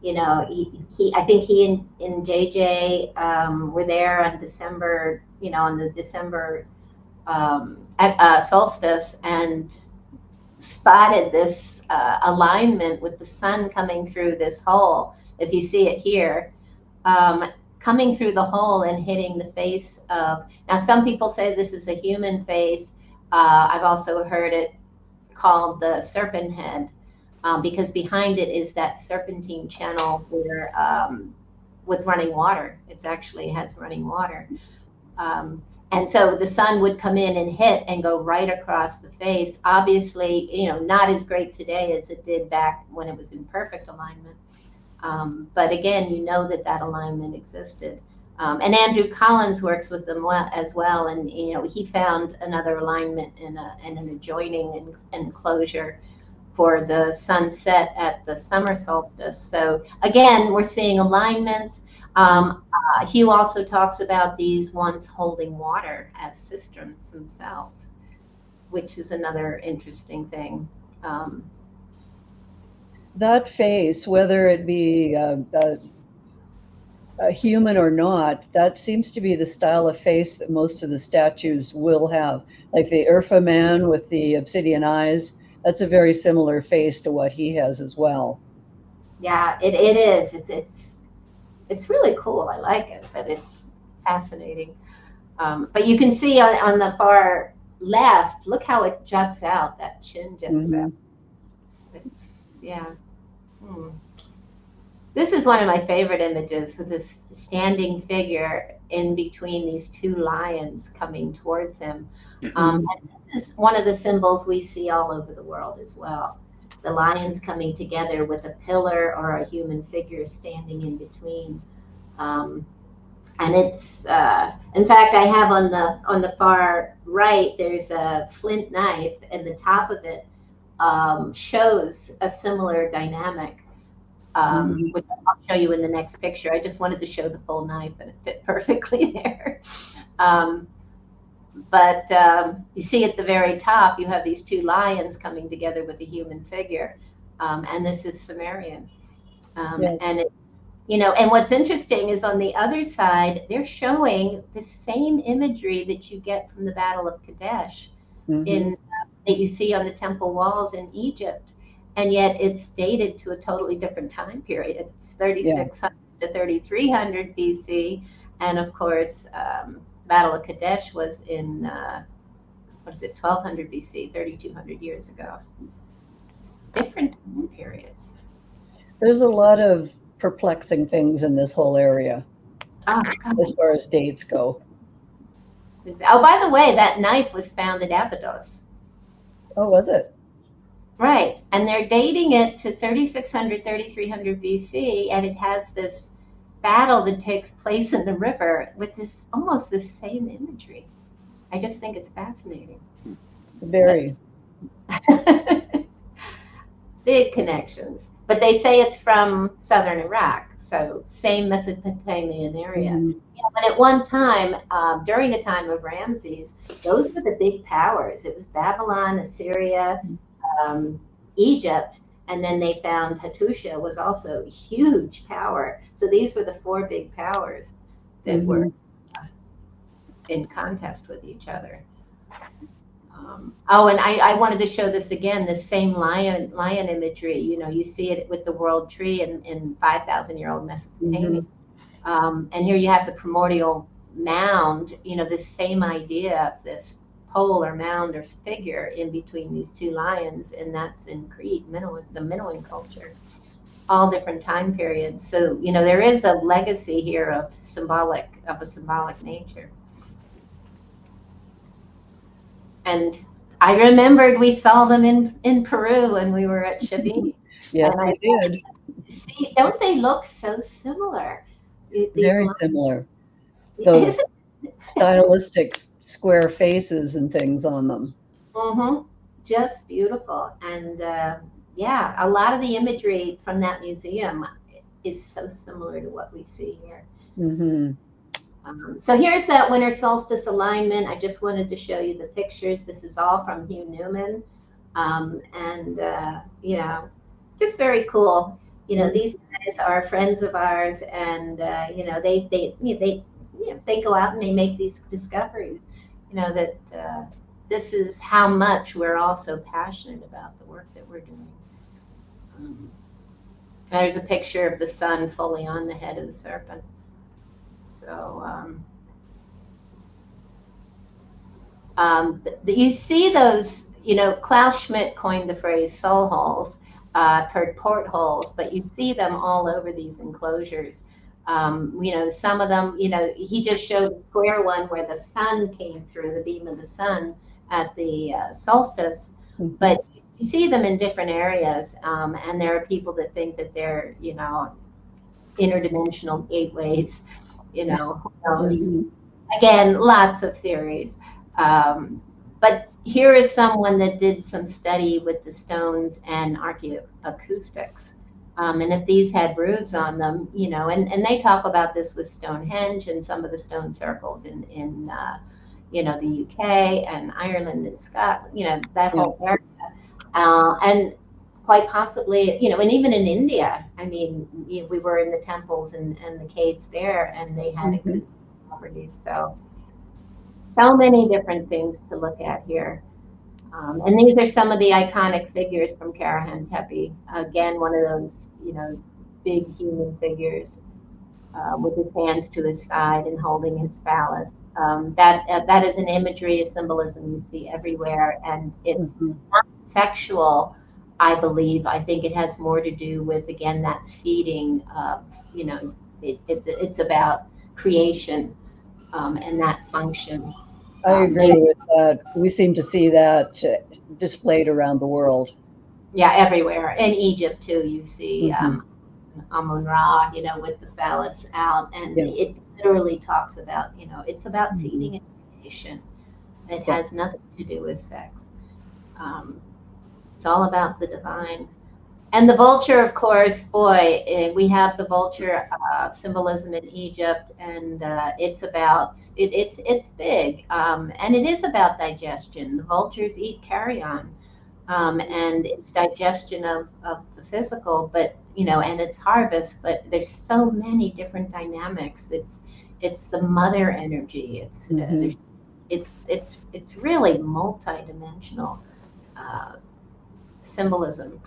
I think he and JJ were there on December, on the December solstice, and spotted this alignment with the sun coming through this hole. If you see it here, coming through the hole and hitting the face of. Now, some people say this is a human face. I've also heard it called the serpent head. Because behind it is that serpentine channel where, with running water. It actually has running water. And so the sun would come in and hit and go right across the face. Obviously, not as great today as it did back when it was in perfect alignment. But again, that alignment existed. And Andrew Collins works with them as well. And, he found another alignment in an adjoining enclosure for the sunset at the summer solstice. So again, we're seeing alignments. Hugh also talks about these ones holding water as cisterns themselves, which is another interesting thing. That face, whether it be a human or not, that seems to be the style of face that most of the statues will have. Like the Urfa man with the obsidian eyes, that's a very similar face to what he has as well. Yeah, it is. It's really cool. I like it, but it's fascinating. But you can see on the far left, look how it juts out. That chin juts out. This is one of my favorite images, with this standing figure in between these two lions coming towards him. And this is one of the symbols we see all over the world as well. The lions coming together with a pillar or a human figure standing in between. And it's, in fact, I have on the far right, there's a flint knife, and the top of it shows a similar dynamic, which I'll show you in the next picture. I just wanted to show the full knife, and it fit perfectly there. But you see at the very top, you have these two lions coming together with a human figure, and this is Sumerian. Yes. And it, and what's interesting is on the other side, they're showing the same imagery that you get from the Battle of Kadesh that you see on the temple walls in Egypt, and yet it's dated to a totally different time period. It's 3600 to 3300 BC, and of course, Battle of Kadesh was in 1200 BC, 3200 years ago. It's different time periods. There's a lot of perplexing things in this whole area as far as dates go. Oh, by the way, that knife was found at Ephesus. Oh, was it? Right. And they're dating it to 3600, 3300 BC, and it has this battle that takes place in the river with this almost the same imagery. I just think it's fascinating. Very. Big connections. But they say it's from southern Iraq, so same Mesopotamian area. But at one time, during the time of Ramses, those were the big powers. It was Babylon, Assyria, Egypt, and then they found Hattusha was also a huge power. So these were the four big powers that were in contest with each other. And I wanted to show this again, the same lion imagery. You see it with the world tree in 5,000-year-old Mesopotamia. And here you have the primordial mound, this same idea of this pole or mound or figure in between these two lions, and that's in Crete, the Minoan culture, all different time periods. So, there is a legacy here of a symbolic nature. And I remembered we saw them in Peru when we were at Chavini. Yes, we did. See, don't they look so similar? Very similar. Those stylistic square faces and things on them. Just beautiful. And a lot of the imagery from that museum is so similar to what we see here. So here's that winter solstice alignment. I just wanted to show you the pictures. This is all from Hugh Newman. Just very cool. These guys are friends of ours, and they go out and they make these discoveries. That this is how much we're also passionate about the work that we're doing. There's a picture of the sun fully on the head of the serpent. So you see those, Klaus Schmidt coined the phrase soul holes, portholes, but you see them all over these enclosures. Some of them, he just showed the square one where the sun came through, the beam of the sun at the solstice, but you see them in different areas, and there are people that think that they're, interdimensional gateways. Who knows? Again, lots of theories. But here is someone that did some study with the stones and archaeoacoustics. And if these had roofs on them, and they talk about this with Stonehenge and some of the stone circles in the UK and Ireland and Scotland, that whole area. And quite possibly, and even in India, we were in the temples and the caves there, and they had acoustic properties. So many different things to look at here. And these are some of the iconic figures from Karahan Tepe. Again, one of those, big human figures with his hands to his side and holding his phallus. That is an imagery, a symbolism you see everywhere, and it's not sexual. I believe. I think it has more to do with, again, that seeding of, it's about creation and that function. I agree with that. We seem to see that displayed around the world. Yeah, everywhere. In Egypt, too, you see Amun-Ra, with the phallus out, and it literally talks about, it's about seeding and creation. It has nothing to do with sex. It's all about the divine. And the vulture, of course, boy, we have the vulture symbolism in Egypt, and it's about, it's big, and it is about digestion. The vultures eat carrion, and it's digestion of the physical, but, and it's harvest, but there's so many different dynamics. It's the mother energy. It's really multi-dimensional symbolism.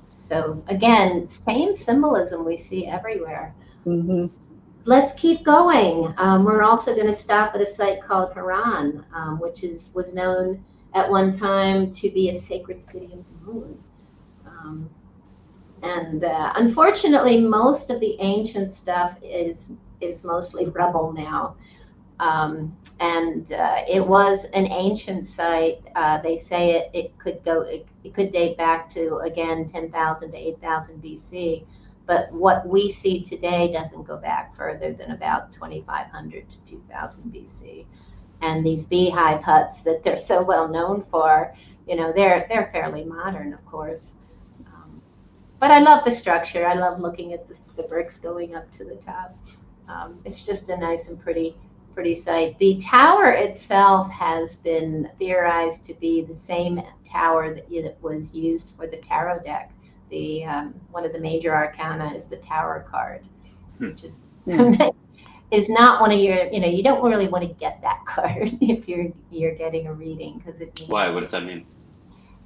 So again, same symbolism we see everywhere. Let's keep going. We're also going to stop at a site called Haran, which was known at one time to be a sacred city of the moon. And unfortunately, most of the ancient stuff is mostly rubble now. And it was an ancient site. They say it could date back to, again, 10,000 to 8,000 BC. But what we see today doesn't go back further than about 2,500 to 2,000 BC. And these beehive huts that they're so well known for, they're fairly modern, of course. But I love the structure. I love looking at the bricks going up to the top. It's just a nice and pretty site. The tower itself has been theorized to be the same tower that was used for the tarot deck. One of the major arcana is the Tower card, which is is not one of your, you don't really want to get that card if you're getting a reading, because it means. Why? What does that mean?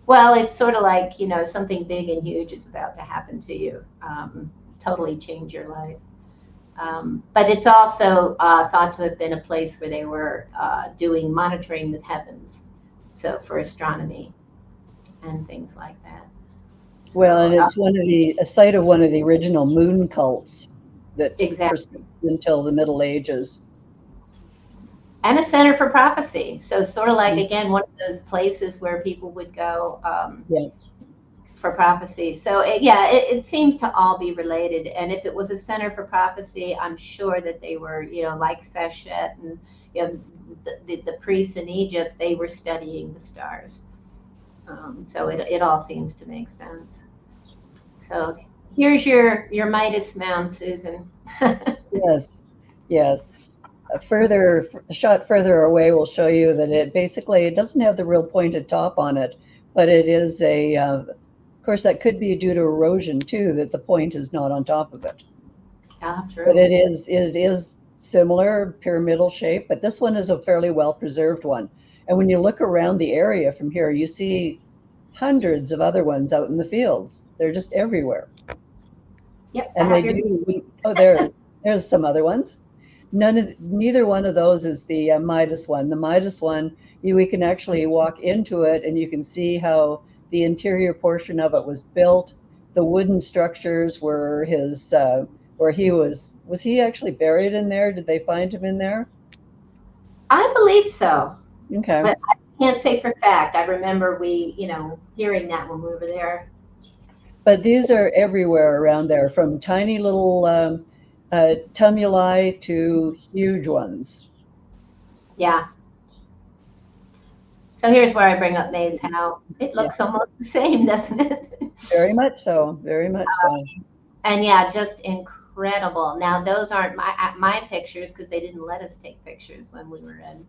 Well, it's sort of like, something big and huge is about to happen to you, totally change your life. But it's also thought to have been a place where they were monitoring the heavens, so for astronomy and things like that. So, well, and it's a site of one of the original moon cults that persisted until the Middle Ages. And a center for prophecy. So sort of like, again, one of those places where people would go for prophecy. So it seems to all be related. And if it was a center for prophecy, I'm sure that they were, like Seshet and the priests in Egypt, they were studying the stars. So it all seems to make sense. So here's your Midas mound, Susan. Yes. A shot further away will show you that it doesn't have the real pointed top on it, but it is of course, that could be due to erosion too, that the point is not on top of it. True. But it is similar, pyramidal shape, but this one is a fairly well preserved one. And when you look around the area from here, you see hundreds of other ones out in the fields. They're just everywhere. Yep. And there's some other ones. Neither one of those is the Midas one. The Midas one, we can actually walk into it and you can see how the interior portion of it was built. The wooden structures were where he was he actually buried in there? Did they find him in there? I believe so. Okay. But I can't say for fact. I remember hearing that when we were there. But these are everywhere around there, from tiny little tumuli to huge ones. Yeah. So here's where I bring up Maze Howe. It looks almost the same, doesn't it? Very much so. Very much so. And just incredible. Now those aren't my pictures because they didn't let us take pictures when we were in.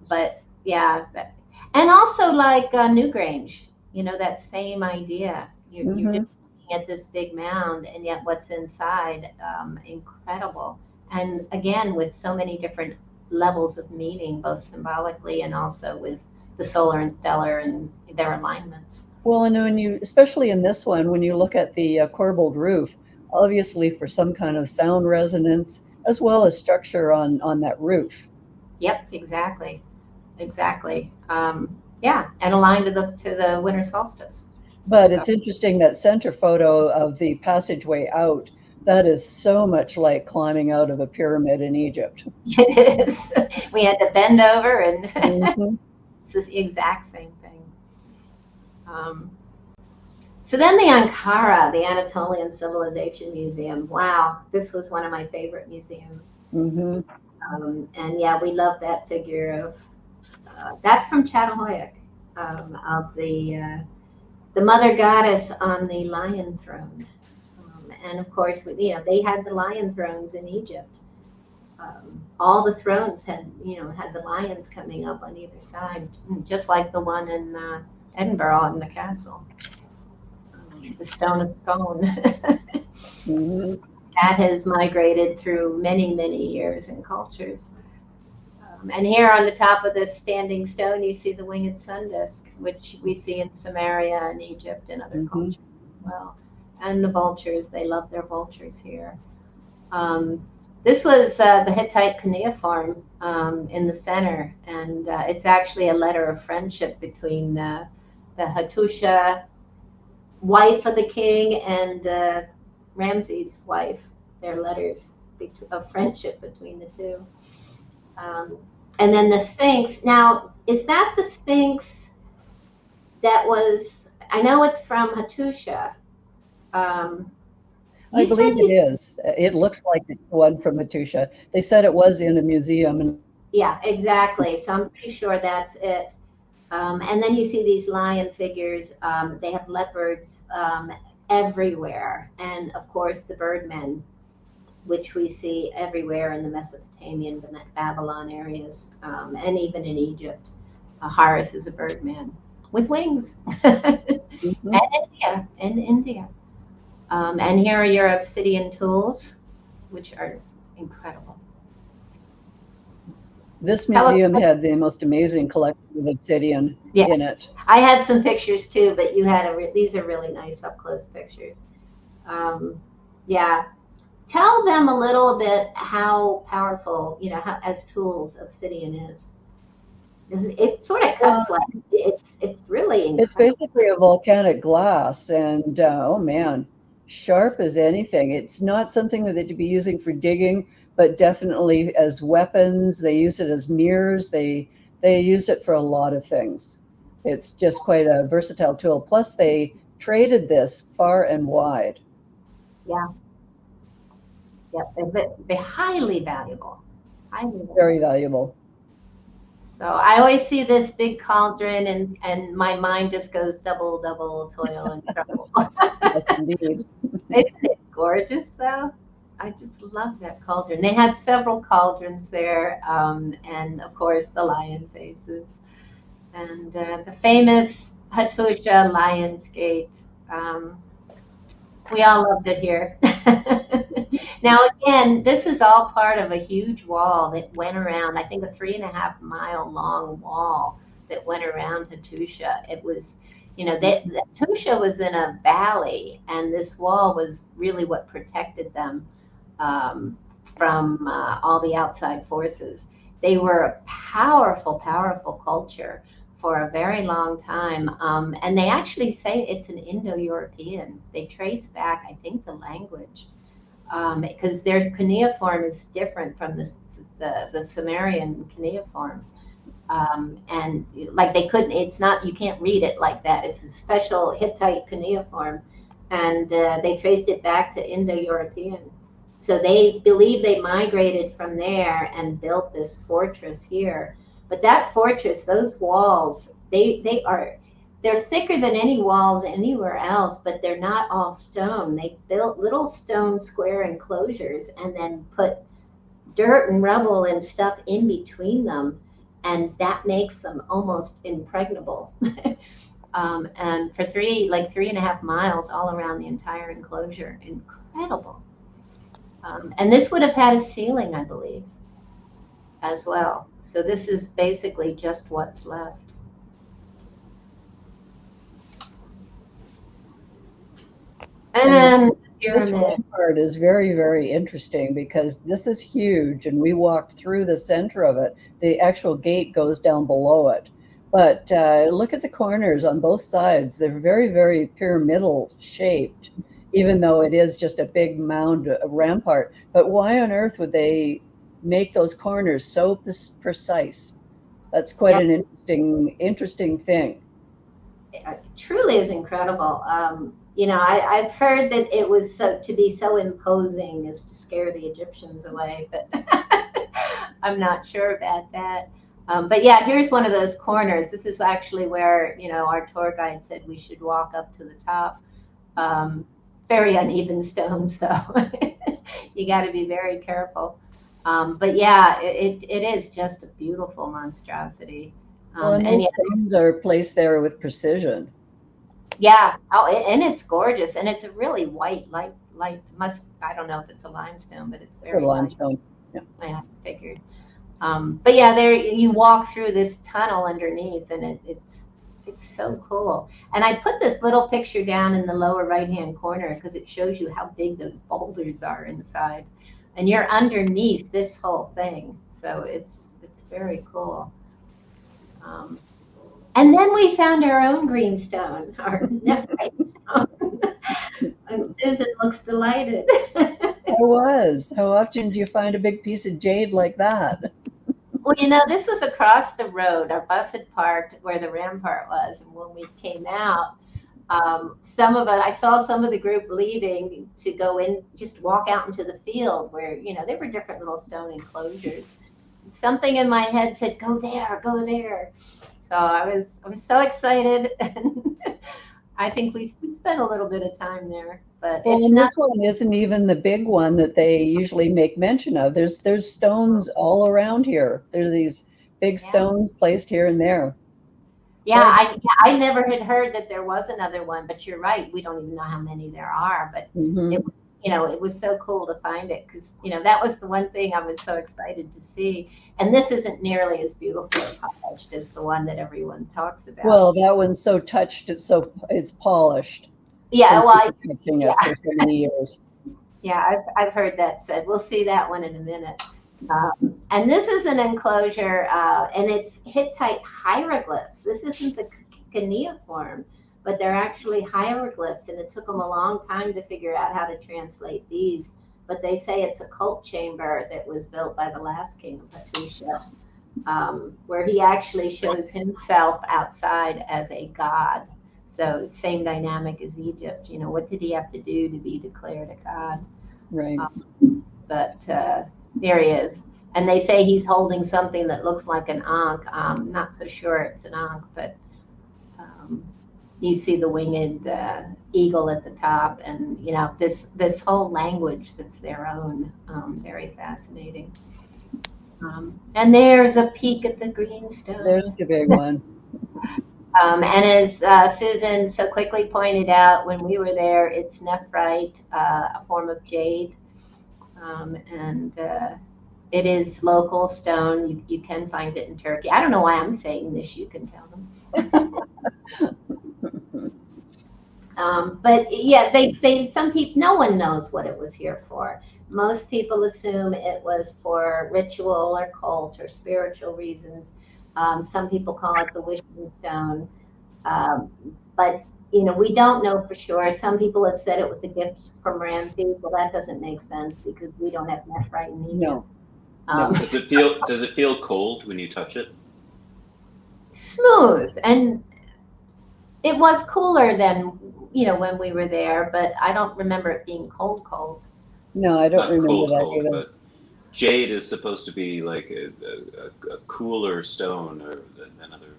But and also like Newgrange, that same idea. You're just looking at this big mound, and yet what's inside, incredible. And again, with so many different levels of meaning, both symbolically and also with the solar and stellar and their alignments. Well, and especially in this one, when you look at the corbelled roof, obviously for some kind of sound resonance, as well as structure on that roof. Yep, exactly. And aligned to the winter solstice. But it's interesting, that center photo of the passageway out, that is so much like climbing out of a pyramid in Egypt. It is. We had to bend over and it's the exact same thing. So then the Ankara, the Anatolian Civilization Museum. Wow, this was one of my favorite museums. Mm-hmm. And yeah, we love that figure of, that's from Çatalhöyük, of the mother goddess on the lion throne. And of course, they had the lion thrones in Egypt. All the thrones had the lions coming up on either side, just like the one in Edinburgh in the castle. The Stone of Scone. Mm-hmm. That has migrated through many, many years and cultures. And here on the top of this standing stone, you see the winged sun disk, which we see in Samaria and Egypt and other cultures as well. And the vultures, they love their vultures here. This was the Hittite cuneiform in the center, and it's actually a letter of friendship between the Hattuşa, wife of the king, and Ramses' wife. Their letters of friendship between the two. And then the Sphinx. Now, is that the Sphinx that was, I know it's from Hattuşa. I believe it is. It looks like it's the one from Hattuşa. They said it was in a museum. Yeah, exactly. So I'm pretty sure that's it. And then you see these lion figures. They have leopards everywhere. And of course, the birdmen, which we see everywhere in the Mesopotamian, Babylon areas, and even in Egypt. Horus is a birdman with wings. And India. And here are your obsidian tools, which are incredible. This museum had the most amazing collection of obsidian in it. I had some pictures too, but you had these are really nice up close pictures. Yeah. Tell them a little bit how powerful, as tools, obsidian is. It sort of cuts like it's really incredible. It's basically a volcanic glass, and oh man, sharp as anything. It's not something that you'd be using for digging, but definitely as weapons. They use it as mirrors. They use it for a lot of things. It's just quite a versatile tool. Plus, they traded this far and wide. Yeah. Yeah, they're highly valuable. Very valuable. So I always see this big cauldron, and my mind just goes double toil and trouble. Yes, indeed. Isn't it gorgeous, though? I just love that cauldron. They had several cauldrons there, and of course the lion faces, and the famous Hattuşa Lion's Gate. We all loved it here. Now, again, this is all part of a huge wall that went around, I think a 3.5 mile long wall that went around Hattuşa. It was, Hattuşa was in a valley, and this wall was really what protected them from all the outside forces. They were a powerful, powerful culture for a very long time. And they actually say it's an Indo-European. They trace back, I think, the language. Because their cuneiform is different from the Sumerian cuneiform, and like they couldn't. It's not. You can't read it like that. It's a special Hittite cuneiform, and they traced it back to Indo-European. So they believe they migrated from there and built this fortress here. But that fortress, those walls, they're thicker than any walls anywhere else, but they're not all stone. They built little stone square enclosures and then put dirt and rubble and stuff in between them, and that makes them almost impregnable. And for 3.5 miles all around the entire enclosure, incredible. And this would have had a ceiling, I believe, as well. So this is basically just what's left. And this part is very, very interesting because this is huge, and we walked through the center of it. The actual gate goes down below it. But look at the corners on both sides. They're very, very pyramidal shaped, even though it is just a big mound, a rampart. But why on earth would they make those corners so precise? That's quite an interesting thing. truly is incredible. I've heard that it was to be so imposing as to scare the Egyptians away, but I'm not sure about that. But yeah, here's one of those corners. This is actually where, our tour guide said we should walk up to the top. Very uneven stones, though. You got to be very careful. But yeah, it is just a beautiful monstrosity. And these stones are placed there with precision. Yeah. Oh, and it's gorgeous, and it's a really white, light. I don't know if it's a limestone, but it's very limestone. Yeah, I figured. But yeah, there you walk through this tunnel underneath, and it's so cool. And I put this little picture down in the lower right-hand corner because it shows you how big those boulders are inside, and you're underneath this whole thing. So it's very cool. And then we found our own green stone, our nephrite stone. And Susan looks delighted. I was. How often do you find a big piece of jade like that? Well, this was across the road. Our bus had parked where the rampart was. And when we came out, I saw some of the group leaving to go in, just walk out into the field where, there were different little stone enclosures. Something in my head said, go there, go there. So I was so excited. And I think we spent a little bit of time there. But this one isn't even the big one that they usually make mention of. There's stones all around here. There are these big stones placed here and there. Yeah, I never had heard that there was another one, but you're right. We don't even know how many there are. But it was, it was so cool to find it because, that was the one thing I was so excited to see. And this isn't nearly as beautiful and polished as the one that everyone talks about. Well, that one's so touched, it's polished. Yeah, well, it for so many years. Yeah, I've heard that said. We'll see that one in a minute. And this is an enclosure, and it's Hittite hieroglyphs. This isn't the cuneiform, but they're actually hieroglyphs, and it took them a long time to figure out how to translate these. But they say it's a cult chamber that was built by the last king of Hattuşa, where he actually shows himself outside as a god. So same dynamic as Egypt. What did he have to do to be declared a god? Right. But there he is. And they say he's holding something that looks like an ankh. I'm not so sure it's an ankh, but you see the winged eagle at the top, and this whole language that's their own. Very fascinating. And there's a peek at the greenstone. There's the big one. And as Susan so quickly pointed out, when we were there, it's nephrite, a form of jade, and it is local stone. You can find it in Turkey. I don't know why I'm saying this. You can tell them. But yeah, some people, no one knows what it was here for. Most people assume it was for ritual or cult or spiritual reasons. Some people call it the wishing stone. But, we don't know for sure. Some people have said it was a gift from Ramses. Well, that doesn't make sense because we don't have nephrite in Egypt. No. Does it feel cold when you touch it? Smooth. And it was cooler than, when we were there, but I don't remember it being cold. No, I don't remember cold, that either. But jade is supposed to be like a cooler stone or another,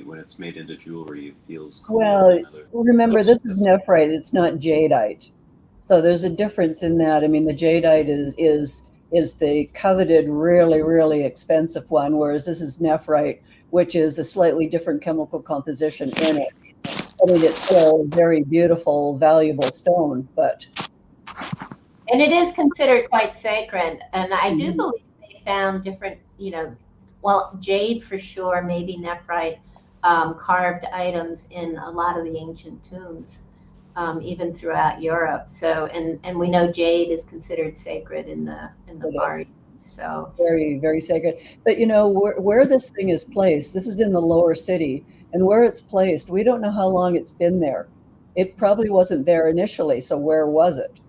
when it's made into jewelry, it feels cooler. Well, remember, this is nephrite. It's not jadeite. So there's a difference in that. I mean, the jadeite is the coveted, really, really expensive one, whereas this is nephrite, which is a slightly different chemical composition in it. I mean, it's still a very beautiful, valuable stone, but... And it is considered quite sacred. And I do believe they found different, jade for sure, maybe nephrite, carved items in a lot of the ancient tombs, even throughout Europe. So, and we know jade is considered sacred in the Far East. So very, very sacred. But where this thing is placed, this is in the lower city, and where it's placed, we don't know how long it's been there. It probably wasn't there initially. So where was it?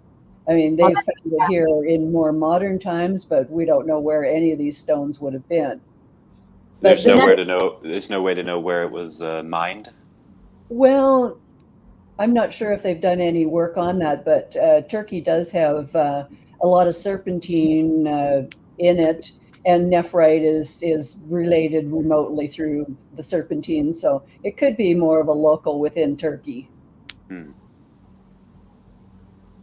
I mean, they found it here in more modern times, but we don't know where any of these stones would have been. There's no way to know where it was mined. Well, I'm not sure if they've done any work on that, but Turkey does have a lot of serpentine in it, and nephrite is related remotely through the serpentine, so it could be more of a local within Turkey. Hmm.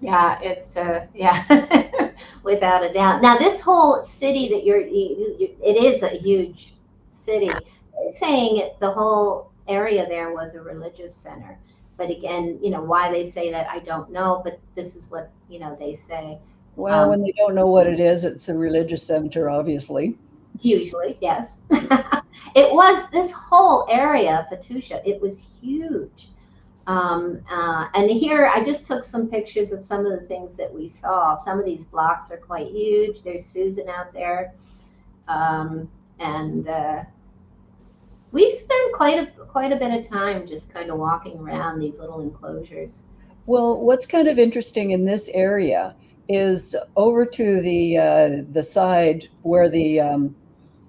Yeah, it's yeah, without a doubt. Now, this whole city that it is a huge city. They're saying the whole area there was a religious center. But again, why they say that, I don't know. But this is what they say. Well, when they don't know what it is, it's a religious center, obviously. Usually, yes. It was this whole area of Hattusha. It was huge. And here I just took some pictures of some of the things that we saw. Some of these blocks are quite huge. There's Suzan out there. And we've spent quite a bit of time just kind of walking around these little enclosures. Well, what's kind of interesting in this area is over to the side where the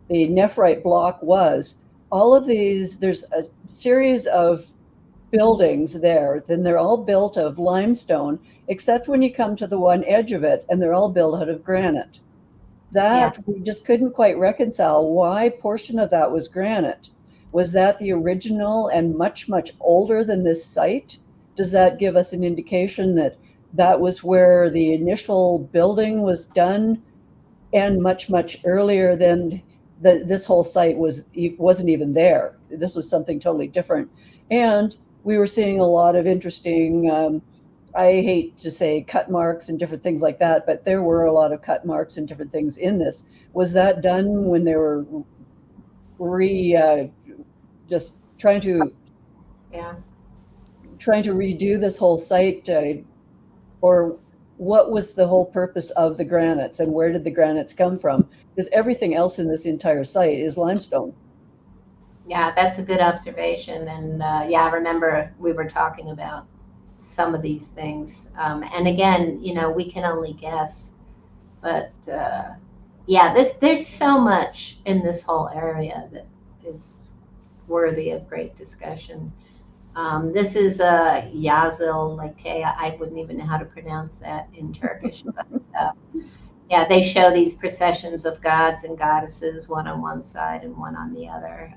nephrite block was. All of these, there's a series of buildings there. Then they're all built of limestone, except when you come to the one edge of it, and they're all built out of granite. That we just couldn't quite reconcile. Why portion of that was granite? Was that the original and much, much older than this site? Does that give us an indication that that was where the initial building was done, and much, much earlier than this whole site wasn't even there? This was something totally different. And we were seeing a lot of interesting, I hate to say cut marks and different things like that, but there were a lot of cut marks and different things in this. Was that done when they were just trying to redo this whole site, or what was the whole purpose of the granites, and where did the granites come from? Because everything else in this entire site is limestone. Yeah, that's a good observation. And I remember we were talking about some of these things. And again, we can only guess. But there's so much in this whole area that is worthy of great discussion. This is Yazil Leke. I wouldn't even know how to pronounce that in Turkish. But they show these processions of gods and goddesses, one on one side and one on the other.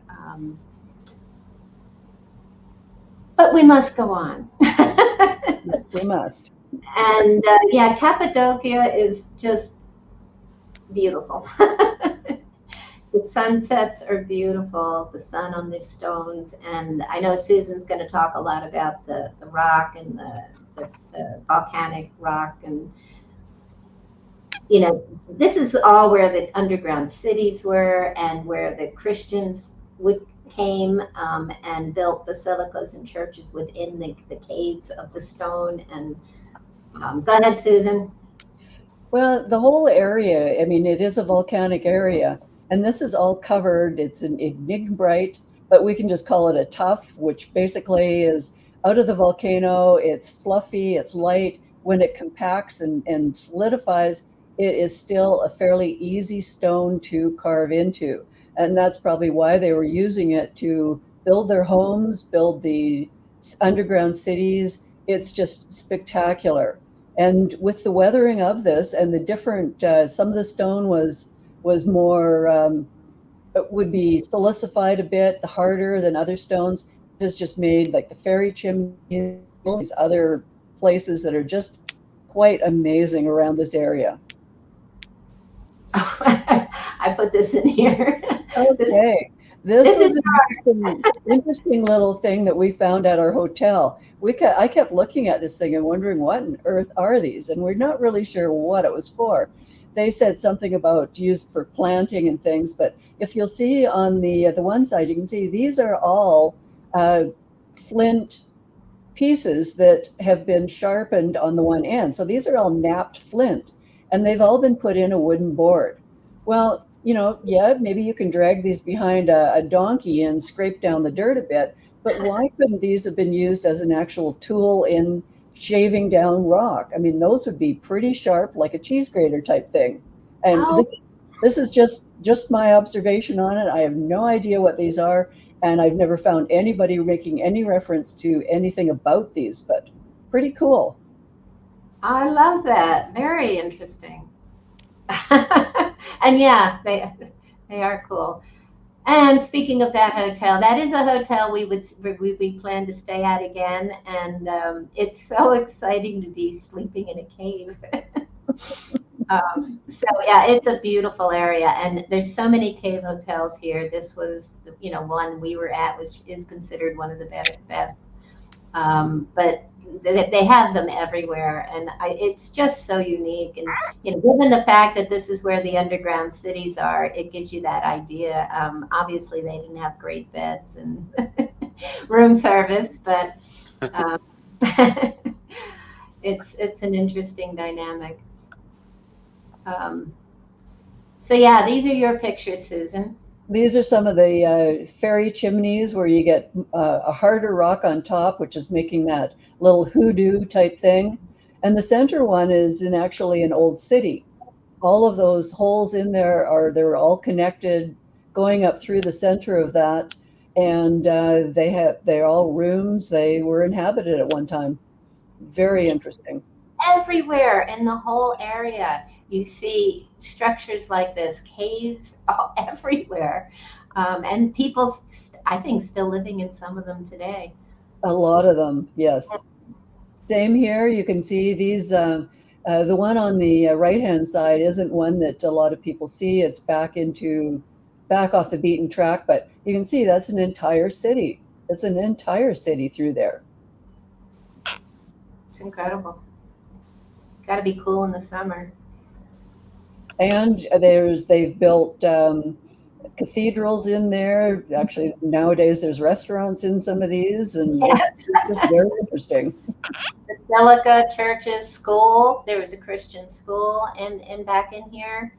But we must go on. Yes, we must. And Cappadocia is just beautiful. The sunsets are beautiful, the sun on the stones. And I know Susan's going to talk a lot about the rock and the volcanic rock. And, this is all where the underground cities were, and where the Christians came and built basilicas and churches within the caves of the stone. And go ahead, Susan. Well, the whole area, I mean, it is a volcanic area, and this is all covered. It's an ignimbrite, but we can just call it a tuff, which basically is out of the volcano. It's fluffy, it's light. When it compacts and solidifies, it is still a fairly easy stone to carve into. And that's probably why they were using it to build their homes, build the underground cities. It's just spectacular. And with the weathering of this and the different, some of the stone was more, would be silicified a bit, harder than other stones. It has just made like the fairy chimney, these other places that are just quite amazing around this area. I put this in here. Okay. This is an interesting little thing that we found at our hotel. I kept looking at this thing and wondering, what on earth are these? And we're not really sure what it was for. They said something about used for planting and things, but if you'll see on the one side, you can see these are all flint pieces that have been sharpened on the one end. So these are all knapped flint, and they've all been put in a wooden board. Well, maybe you can drag these behind a donkey and scrape down the dirt a bit, but why couldn't these have been used as an actual tool in shaving down rock? I mean, those would be pretty sharp, like a cheese grater type thing. And this is just my observation on it. I have no idea what these are. And I've never found anybody making any reference to anything about these, but pretty cool. I love that. Very interesting. And yeah, they are cool. And speaking of that hotel, that is a hotel we plan to stay at again, and it's so exciting to be sleeping in a cave. So yeah, it's a beautiful area, and there's so many cave hotels here. This was, one we were at is considered one of the best. But they have them everywhere, and it's just so unique. And given the fact that this is where the underground cities are, it gives you that idea. Obviously, they didn't have great beds and room service, but it's an interesting dynamic. So yeah, these are your pictures, Susan. These are some of the fairy chimneys where you get a harder rock on top, which is making that little hoodoo type thing. And the center one is actually an old city. All of those holes in there they're all connected, going up through the center of that. And they're all rooms. They were inhabited at one time. Very interesting. Everywhere in the whole area, you see structures like this, caves everywhere. And people, I think, still living in some of them today. A lot of them, yes. Same here. You can see these. The one on the right-hand side isn't one that a lot of people see. It's back off the beaten track, but you can see that's an entire city. It's an entire city through there. It's incredible. It's got to be cool in the summer. And they've built cathedrals in there. Actually, nowadays there's restaurants in some of these, and yes. It's very interesting. Basilica, churches, school. There was a Christian school in back in here.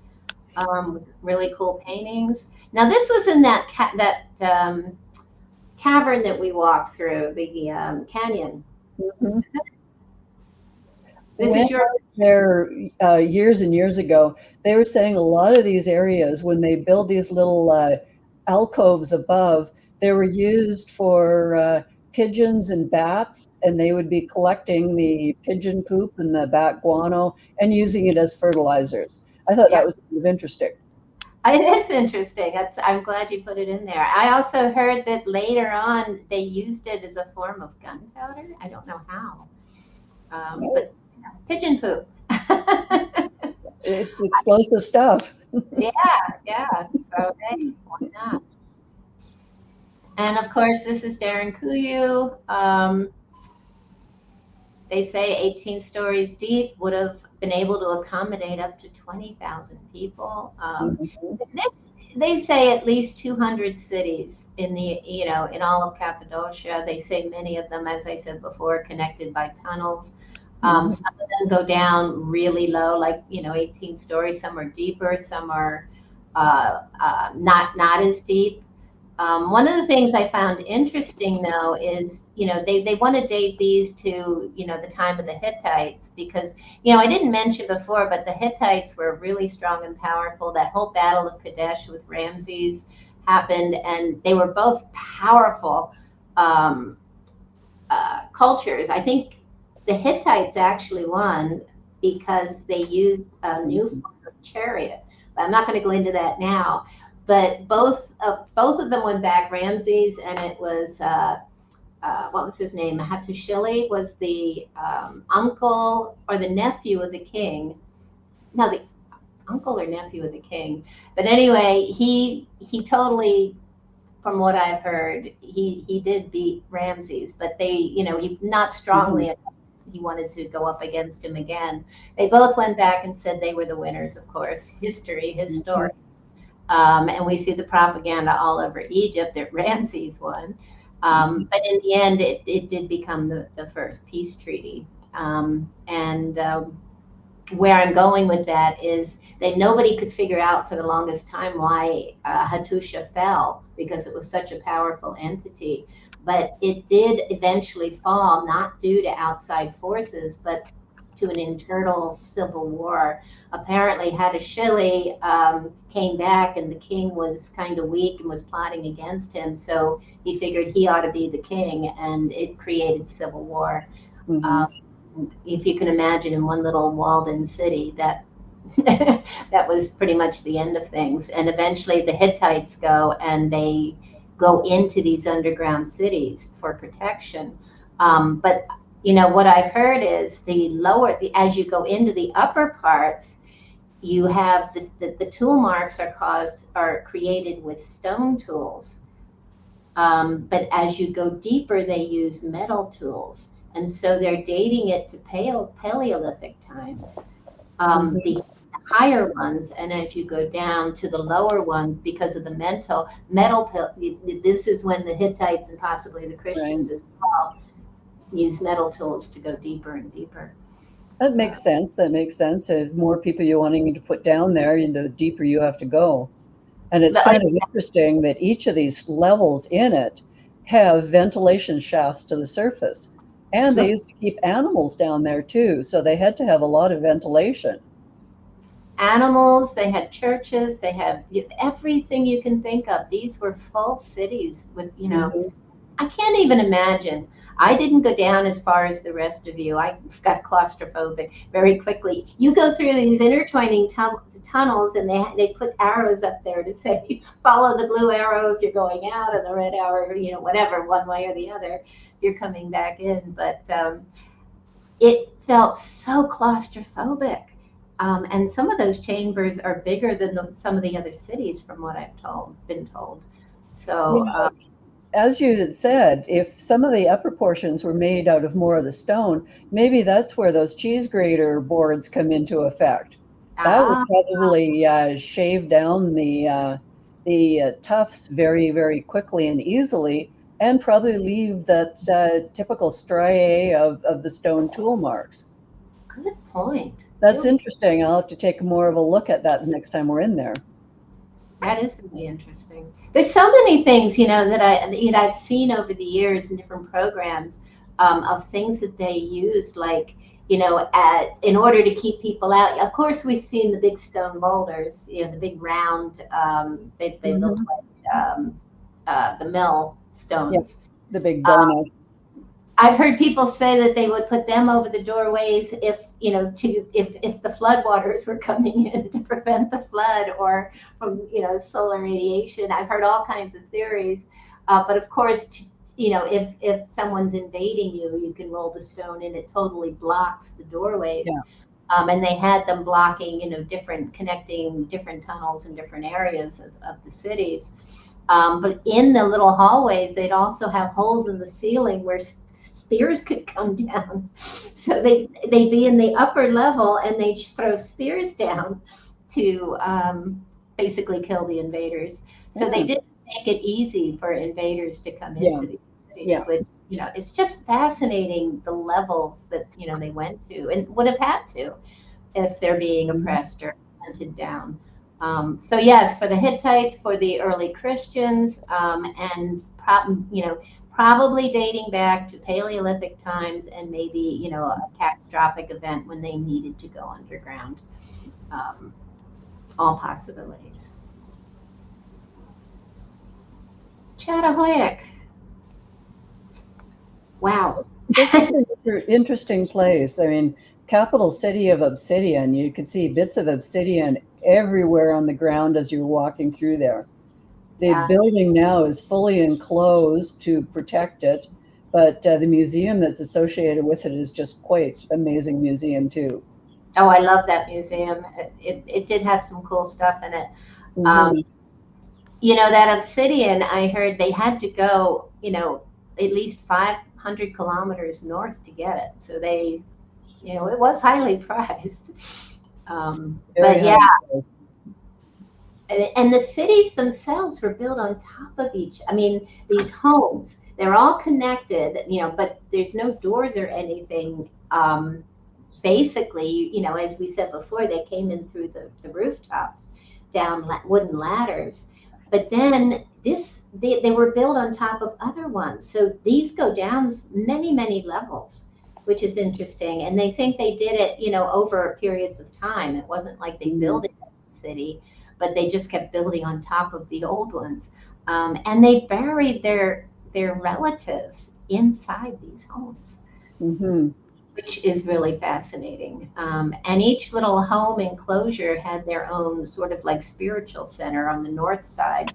Really cool paintings. Now this was in that cavern that we walked through, the canyon. Mm-hmm. This is your. There years and years ago, they were saying a lot of these areas, when they build these little alcoves above, they were used for pigeons and bats, and they would be collecting the pigeon poop and the bat guano and using it as fertilizers. I thought that was kind of interesting. It is interesting. I'm glad you put it in there. I also heard that later on they used it as a form of gunpowder. I don't know how, but pigeon poop. It's explosive stuff. Yeah. So hey, why not? And of course, this is Derinkuyu. They say 18 stories deep, would have been able to accommodate up to 20,000 people. They say at least 200 cities in in all of Cappadocia. They say many of them, as I said before, connected by tunnels. Some of them go down really low, like 18 stories. Some are deeper, some are not as deep. One of the things I found interesting, though, is they want to date these to the time of the Hittites, because I didn't mention before, but the Hittites were really strong and powerful. That whole Battle of Kadesh with Ramses happened, and they were both powerful cultures. I think the Hittites actually won because they used a new form of chariot. But I'm not going to go into that now. But both of them went back. Ramses, and it was what was his name? Hattusha was the uncle or the nephew of the king. No, the uncle or nephew of the king. But anyway, he totally, from what I've heard, he did beat Ramses, but he not strongly enough. He wanted to go up against him again. They both went back and said they were the winners, of course. His story. And we see the propaganda all over Egypt that Ramses won. But in the end, it did become the first peace treaty. Where I'm going with that is that nobody could figure out for the longest time why Hattusha fell, because it was such a powerful entity. But it did eventually fall, not due to outside forces, but to an internal civil war. Apparently, Hattusha came back, and the king was kind of weak and was plotting against him. So he figured he ought to be the king, and it created civil war. If you can imagine, in one little walled-in city, that that was pretty much the end of things. And eventually, the Hittites go, and they go into these underground cities for protection. But what I've heard is as you go into the upper parts, you have the tool marks are created with stone tools. But as you go deeper, they use metal tools. And so they're dating it to Paleolithic times, the higher ones. And as you go down to the lower ones, because of the metal, this is when the Hittites and possibly the Christians as well use metal tools to go deeper and deeper. That makes sense. If more people you're wanting to put down there, the deeper you have to go. And it's kind of interesting that each of these levels in it have ventilation shafts to the surface. And they used to keep animals down there too. So they had to have a lot of ventilation. Animals, they had churches, they had everything you can think of. These were full cities with, I can't even imagine. I didn't go down as far as the rest of you. I got claustrophobic very quickly. You go through these intertwining tunnels, and they put arrows up there to say, follow the blue arrow if you're going out, and the red arrow, whatever, one way or the other, you're coming back in. But it felt so claustrophobic. And some of those chambers are bigger than some of the other cities, from what I've been told. So. As you had said, if some of the upper portions were made out of more of the stone, maybe that's where those cheese grater boards come into effect. That would probably shave down the tufts very, very quickly and easily, and probably leave that typical striae of the stone tool marks. Good point. That's interesting. I'll have to take more of a look at that the next time we're in there. That is really interesting. There's so many things, that I've seen over the years in different programs of things that they used, like, in order to keep people out. Of course, we've seen the big stone boulders, the big round, they look like the mill stones. Yes, the big donuts. I've heard people say that they would put them over the doorways if the floodwaters were coming in to prevent the flood, or from solar radiation. I've heard all kinds of theories, but of course, if someone's invading you, you can roll the stone and it totally blocks the doorways. Yeah. And they had them blocking, connecting different tunnels in different areas of the cities. But in the little hallways, they'd also have holes in the ceiling where spears could come down. So they'd be in the upper level, and they'd throw spears down to basically kill the invaders. So they didn't make it easy for invaders to come into these cities. With, it's just fascinating the levels that they went to, and would have had to if they're being oppressed or hunted down. So yes, for the Hittites, for the early Christians, and probably dating back to Paleolithic times, and maybe a catastrophic event when they needed to go underground. All possibilities. Çatalhöyük. Wow. This is an interesting place. I mean, capital city of obsidian. You could see bits of obsidian everywhere on the ground as you're walking through there. The building now is fully enclosed to protect it, but the museum that's associated with it is just quite amazing museum too. Oh, I love that museum. It did have some cool stuff in it. That obsidian, I heard they had to go, at least 500 kilometers north to get it. So they, it was highly prized. But yeah. And the cities themselves were built on top of these homes, they're all connected, but there's no doors or anything. Basically, as we said before, they came in through the rooftops, down wooden ladders. But then they were built on top of other ones. So these go down many, many levels, which is interesting. And they think they did it, over periods of time. It wasn't like they built it as a city, but they just kept building on top of the old ones. And they buried their relatives inside these homes, which is really fascinating. And each little home enclosure had their own sort of like spiritual center on the north side.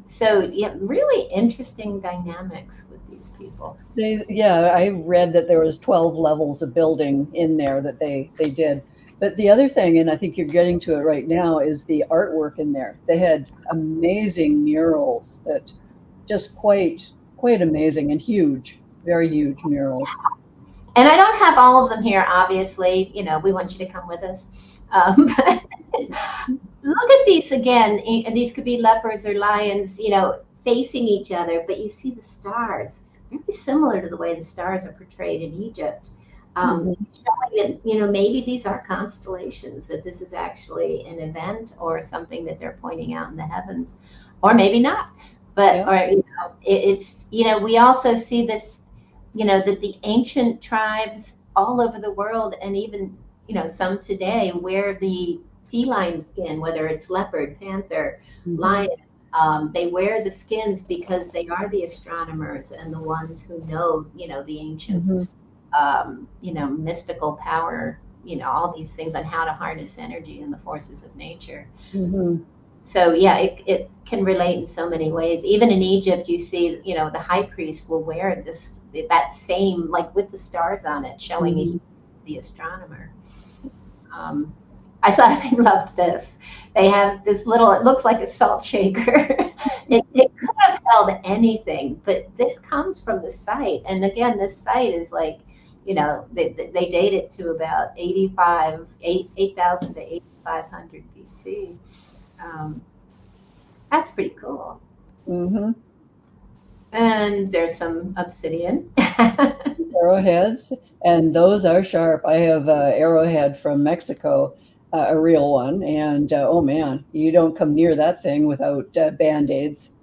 So yeah, really interesting dynamics with these people. I read that there was 12 levels of building in there that they did. But the other thing, and I think you're getting to it right now, is the artwork in there. They had amazing murals that just quite amazing and huge, very huge murals. And I don't have all of them here, obviously. We want you to come with us. But look at these again. These could be leopards or lions, facing each other, but you see the stars. Very similar to the way the stars are portrayed in Egypt. Showing that, maybe these are constellations, that this is actually an event or something that they're pointing out in the heavens, or maybe not. But, it's, we also see this, that the ancient tribes all over the world, and even, some today, wear the feline skin, whether it's leopard, panther, lion. They wear the skins because they are the astronomers and the ones who know, the ancient, mystical power, all these things on how to harness energy and the forces of nature. So yeah, it can relate in so many ways. Even in Egypt, you see, the high priest will wear that same, like with the stars on it, showing he's the astronomer. I loved this. They have this little, it looks like a salt shaker. It could have held anything, but this comes from the site. And again, this site is like, they date it to about 8,000 to 8,500 BC. That's pretty cool. And there's some obsidian. Arrowheads, and those are sharp. I have an arrowhead from Mexico, a real one, and oh man, you don't come near that thing without band-aids.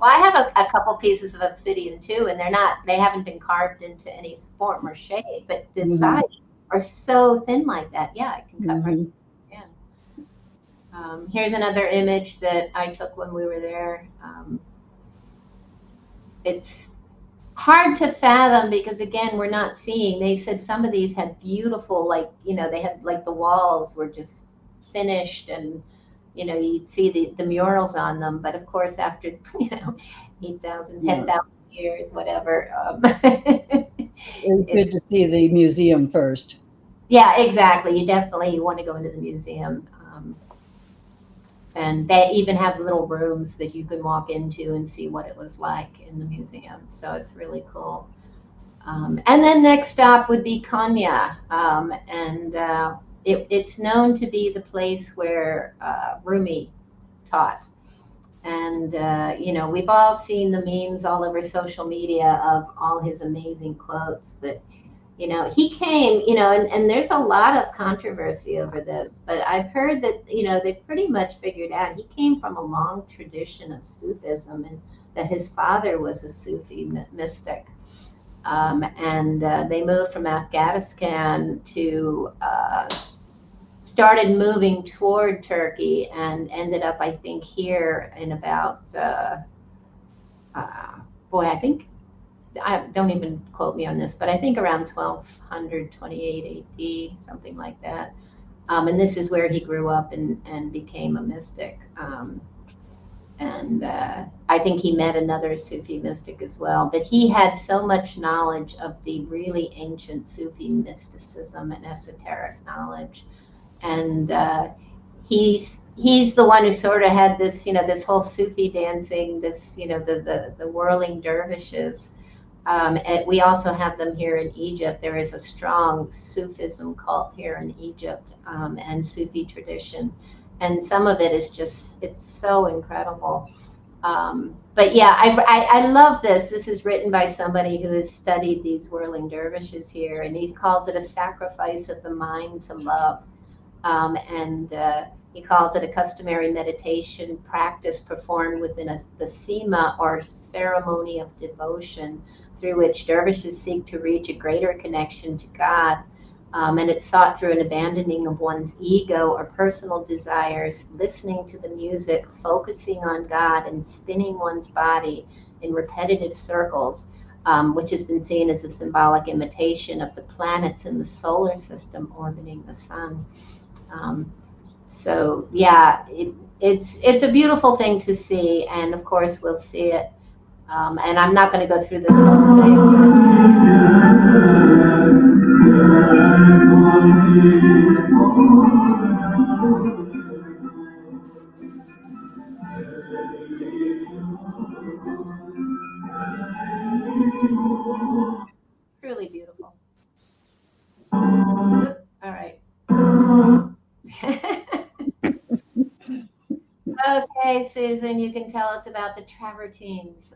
Well, I have a couple pieces of obsidian too, and they haven't been carved into any form or shape, but the sides are so thin like that. Yeah, I can cut right through the skin. Here's another image that I took when we were there. It's hard to fathom because, again, we're not seeing. They said some of these had beautiful, they had like the walls were just finished, and you'd see the murals on them. But of course, after 8,000, 10,000 years, whatever. It's good to see the museum first. Yeah, exactly. You want to go into the museum. And they even have little rooms that you can walk into and see what it was like in the museum. So it's really cool. And then next stop would be Konya. It's known to be the place where Rumi taught. And, we've all seen the memes all over social media of all his amazing quotes that, he came, and there's a lot of controversy over this, but I've heard that, they pretty much figured out he came from a long tradition of Sufism, and that his father was a Sufi mystic. And they moved from Afghanistan to started moving toward Turkey and ended up, I think, here in about, don't even quote me on this, but I think around 1228 AD, something like that. And this is where he grew up and became a mystic. And I think he met another Sufi mystic as well. But he had so much knowledge of the really ancient Sufi mysticism and esoteric knowledge. And he's the one who sort of had this, this whole Sufi dancing, this, the whirling dervishes. And we also have them here in Egypt. There is a strong Sufism cult here in Egypt, and Sufi tradition. And some of it is just, it's so incredible. But yeah, I love this. This is written by somebody who has studied these whirling dervishes here, and he calls it a sacrifice of the mind to love. He calls it a customary meditation practice performed within the sema, or ceremony of devotion, through which dervishes seek to reach a greater connection to God. And it's sought through an abandoning of one's ego or personal desires, listening to the music, focusing on God, and spinning one's body in repetitive circles, which has been seen as a symbolic imitation of the planets in the solar system orbiting the sun. So yeah, it's a beautiful thing to see, and of course we'll see it. And I'm not going to go through this whole thing, really beautiful. Oop, all right. Okay, Susan, you can tell us about the travertines.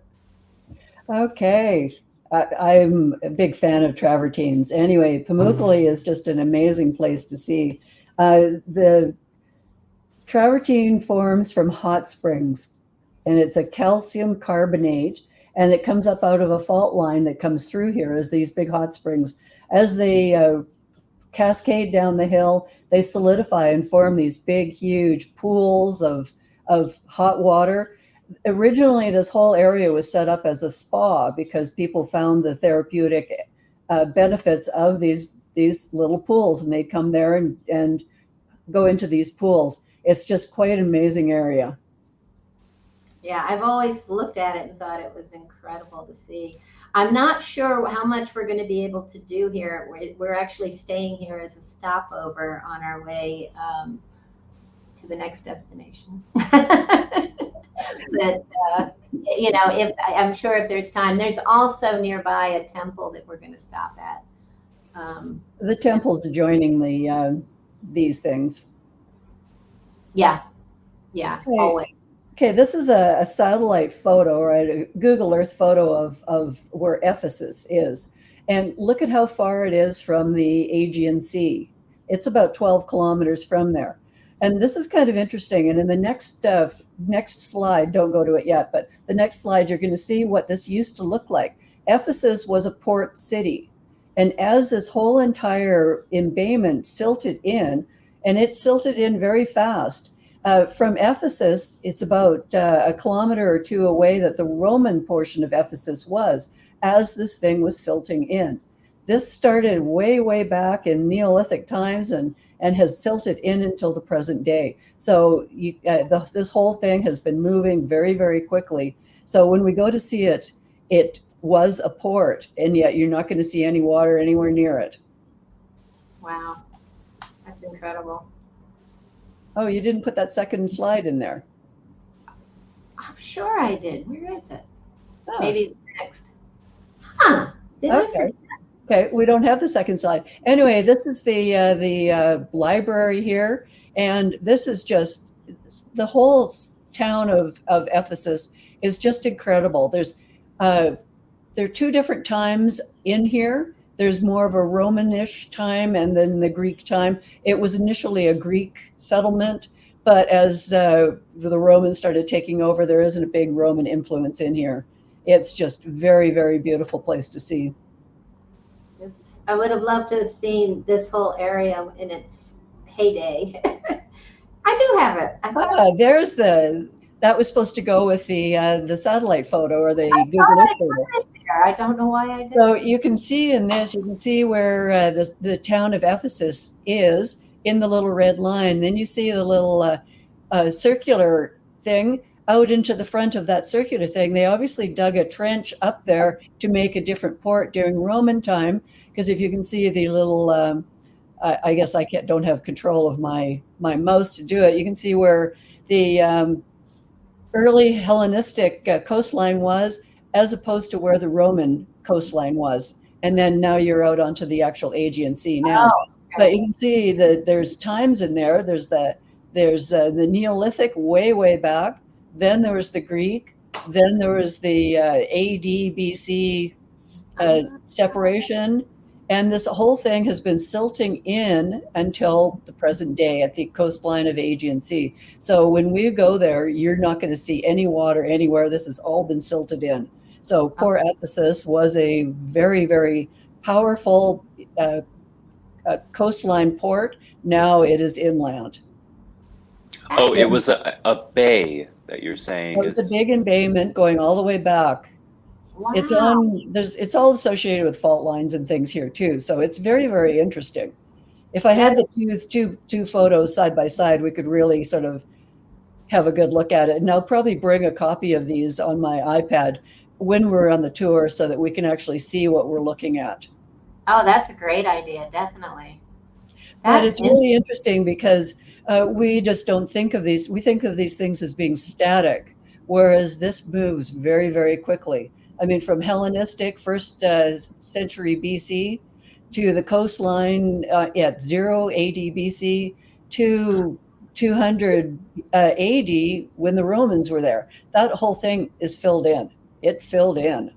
Okay. I'm a big fan of travertines. Anyway, Pamukkale is just an amazing place to see. The travertine forms from hot springs, and it's a calcium carbonate, and it comes up out of a fault line that comes through here as these big hot springs. As they cascade down the hill, they solidify and form these big, huge pools of hot water. Originally, this whole area was set up as a spa because people found the therapeutic benefits of these little pools, and they'd come there and go into these pools. It's just quite an amazing area. Yeah, I've always looked at it and thought it was incredible to see. I'm not sure how much we're going to be able to do here. We're actually staying here as a stopover on our way to the next destination. But if I'm sure if there's time, there's also nearby a temple that we're going to stop at. The temple's adjoining these things. Yeah, Okay. always. Okay, this is a satellite photo, right? A Google Earth photo of where Ephesus is. And look at how far it is from the Aegean Sea. It's about 12 kilometers from there. And this is kind of interesting. And in the next slide, don't go to it yet, but the next slide, you're going to see what this used to look like. Ephesus was a port city. And as this whole entire embayment silted in, and it silted in very fast, from Ephesus, it's about a kilometer or two away that the Roman portion of Ephesus was, as this thing was silting in. This started way, way back in Neolithic times and has silted in until the present day. So this whole thing has been moving very, very quickly. So when we go to see it, it was a port, and yet you're not going to see any water anywhere near it. Wow, that's incredible. Oh, you didn't put that second slide in there. I'm sure I did. Where is it? Oh. Maybe it's next. Huh? Did I forget? Okay, we don't have the second slide. Anyway, this is the library here, and this is just the whole town of Ephesus is just incredible. There are two different times in here. There's more of a Romanish time and then the Greek time. It was initially a Greek settlement, but as the Romans started taking over, there isn't a big Roman influence in here. It's just very, very beautiful place to see. I would have loved to have seen this whole area in its heyday. I do have it. There's that was supposed to go with the satellite photo or the Google Earth photo. I don't know why I didn't. So you can see in this, you can see where the town of Ephesus is in the little red line. Then you see the little circular thing out into the front of that circular thing. They obviously dug a trench up there to make a different port during Roman time, because if you can see the little, I guess I don't have control of my mouse to do it. You can see where the early Hellenistic coastline was, as opposed to where the Roman coastline was. And then now you're out onto the actual Aegean Sea now. Oh, okay. But you can see that there's times in there. There's the Neolithic way, way back. Then there was the Greek. Then there was the AD, BC separation. And this whole thing has been silting in until the present day at the coastline of Aegean Sea. So when we go there, you're not going to see any water anywhere. This has all been silted in. So poor Ephesus was a very, very powerful coastline port. Now it is inland. Oh, it was a bay that you're saying. It was a big embayment going all the way back. Wow. It's all associated with fault lines and things here too. So it's very, very interesting. If I had the two photos side by side, we could really sort of have a good look at it. And I'll probably bring a copy of these on my iPad when we're on the tour so that we can actually see what we're looking at. Oh, that's a great idea, definitely. But it's really interesting because we just don't think of these. We think of these things as being static, whereas this moves very, very quickly. I mean, from Hellenistic, first century BC, to the coastline at 0 AD BC, to 200 AD when the Romans were there. That whole thing is filled in. It filled in.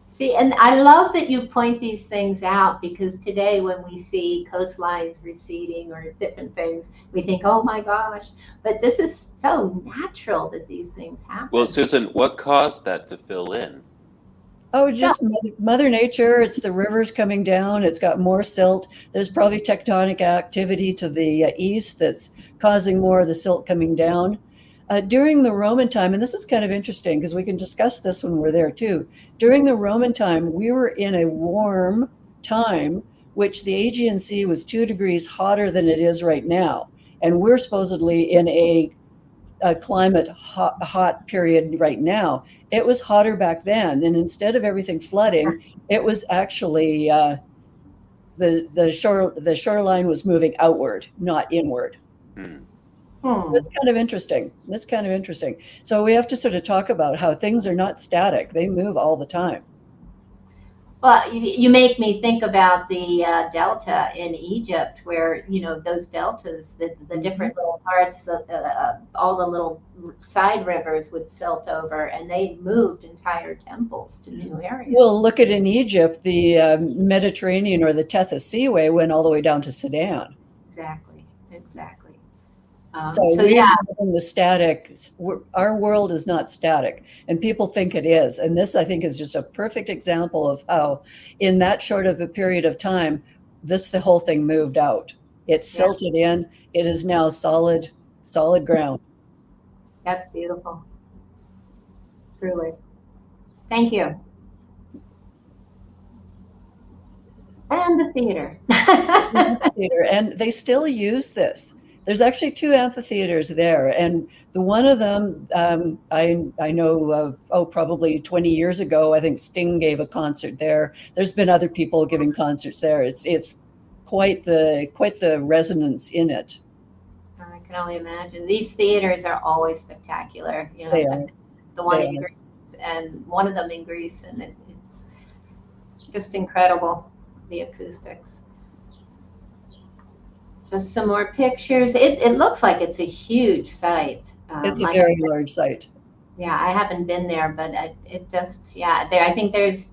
See, and I love that you point these things out, because today when we see coastlines receding or different things, we think, oh my gosh, but this is so natural that these things happen. Well, Susan, what caused that to fill in? Oh, just Mother Nature. It's the rivers coming down. It's got more silt. There's probably tectonic activity to the east that's causing more of the silt coming down. During the Roman time, and this is kind of interesting because we can discuss this when we're there too. During the Roman time, we were in a warm time, which the Aegean Sea was 2 degrees hotter than it is right now. And we're supposedly in a climate hot period right now. It was hotter back then. And instead of everything flooding, it was actually the shoreline was moving outward, not inward. So that's kind of interesting. That's kind of interesting. So we have to sort of talk about how things are not static. They move all the time. Well, you make me think about the delta in Egypt, where, you know, those deltas, the different little parts, all the little side rivers would silt over, and they moved entire temples to new areas. Well, look at in Egypt, the Mediterranean or the Tethys Seaway went all the way down to Sudan. Exactly. So yeah, in the static, our world is not static, and people think it is. And this, I think, is just a perfect example of how, in that short of a period of time, the whole thing moved out. It silted in. It is now solid ground. That's beautiful. Truly. Thank you. And the theater. And they still use this. There's actually 2 amphitheaters there, and the one of them I know of, probably 20 years ago, I think Sting gave a concert there. There's been other people giving concerts there. It's quite the resonance in it. I can only imagine. These theaters are always spectacular. You know, they are. The one in Greece, and one of them in Greece, and it's just incredible, the acoustics. Just some more pictures. It looks like it's a huge site. It's a very large site. Yeah, I haven't been there, but it just, I think there's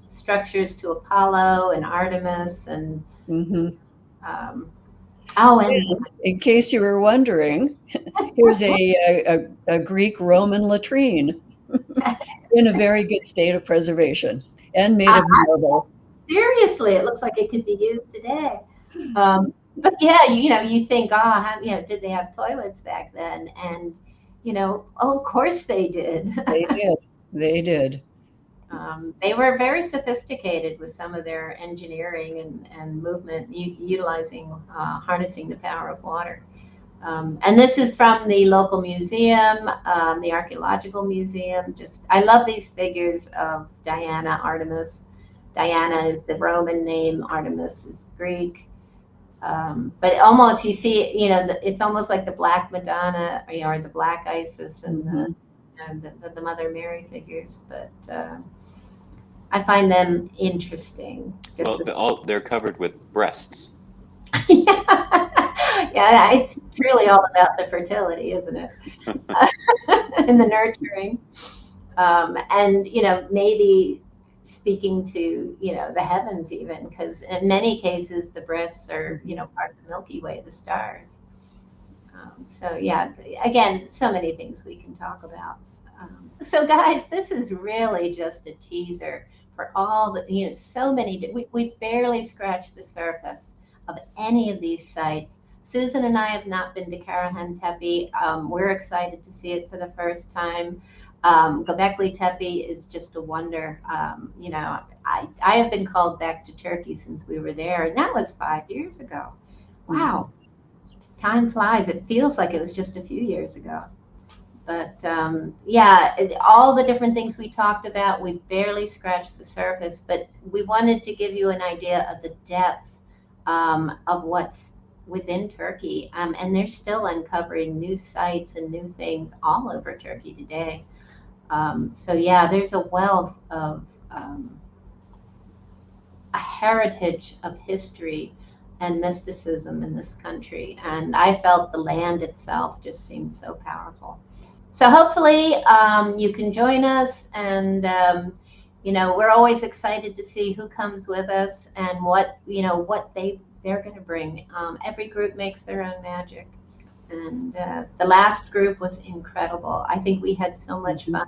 structures to Apollo and Artemis, and and in case you were wondering, here's a Greek Roman latrine in a very good state of preservation and made of marble. Seriously, it looks like it could be used today. But yeah, you think, did they have toilets back then? And, of course they did. They did. They were very sophisticated with some of their engineering and movement, utilizing, harnessing the power of water. And this is from the local museum, the Archaeological Museum. I love these figures of Diana, Artemis. Diana is the Roman name, Artemis is Greek. But almost, you see, it's almost like the Black Madonna or the Black Isis and the Mother Mary figures. But I find them interesting. They're covered with breasts. Yeah, it's really all about the fertility, isn't it? And the nurturing. And, maybe speaking to, the heavens even, because in many cases the breasts are, part of the Milky Way, the stars. So yeah, again, so many things we can talk about. So guys, this is really just a teaser for all the, so many, we barely scratched the surface of any of these sites. Susan and I have not been to Karahan Tepe. We're excited to see it for the first time. Göbekli Tepe is just a wonder. I have been called back to Turkey since we were there, and that was 5 years ago. Wow, time flies. It feels like it was just a few years ago. But all the different things we talked about, we barely scratched the surface, but we wanted to give you an idea of the depth of what's within Turkey. And they're still uncovering new sites and new things all over Turkey today. There's a wealth of a heritage of history and mysticism in this country. And I felt the land itself just seems so powerful. So hopefully you can join us, and we're always excited to see who comes with us and what they're going to bring. Every group makes their own magic, and the last group was incredible. I think we had so much fun,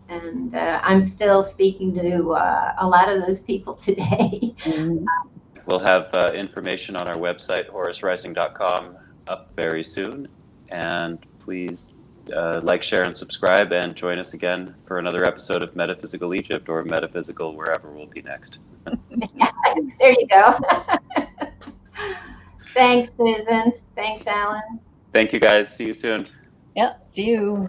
and I'm still speaking to a lot of those people today. We'll have information on our website, horusrising.com, up very soon, and please like, share, and subscribe, and join us again for another episode of Metaphysical Egypt, or Metaphysical wherever we'll be next. There you go. Thanks, Susan. Thanks, Allan. Thank you, guys. See you soon. Yeah, see you.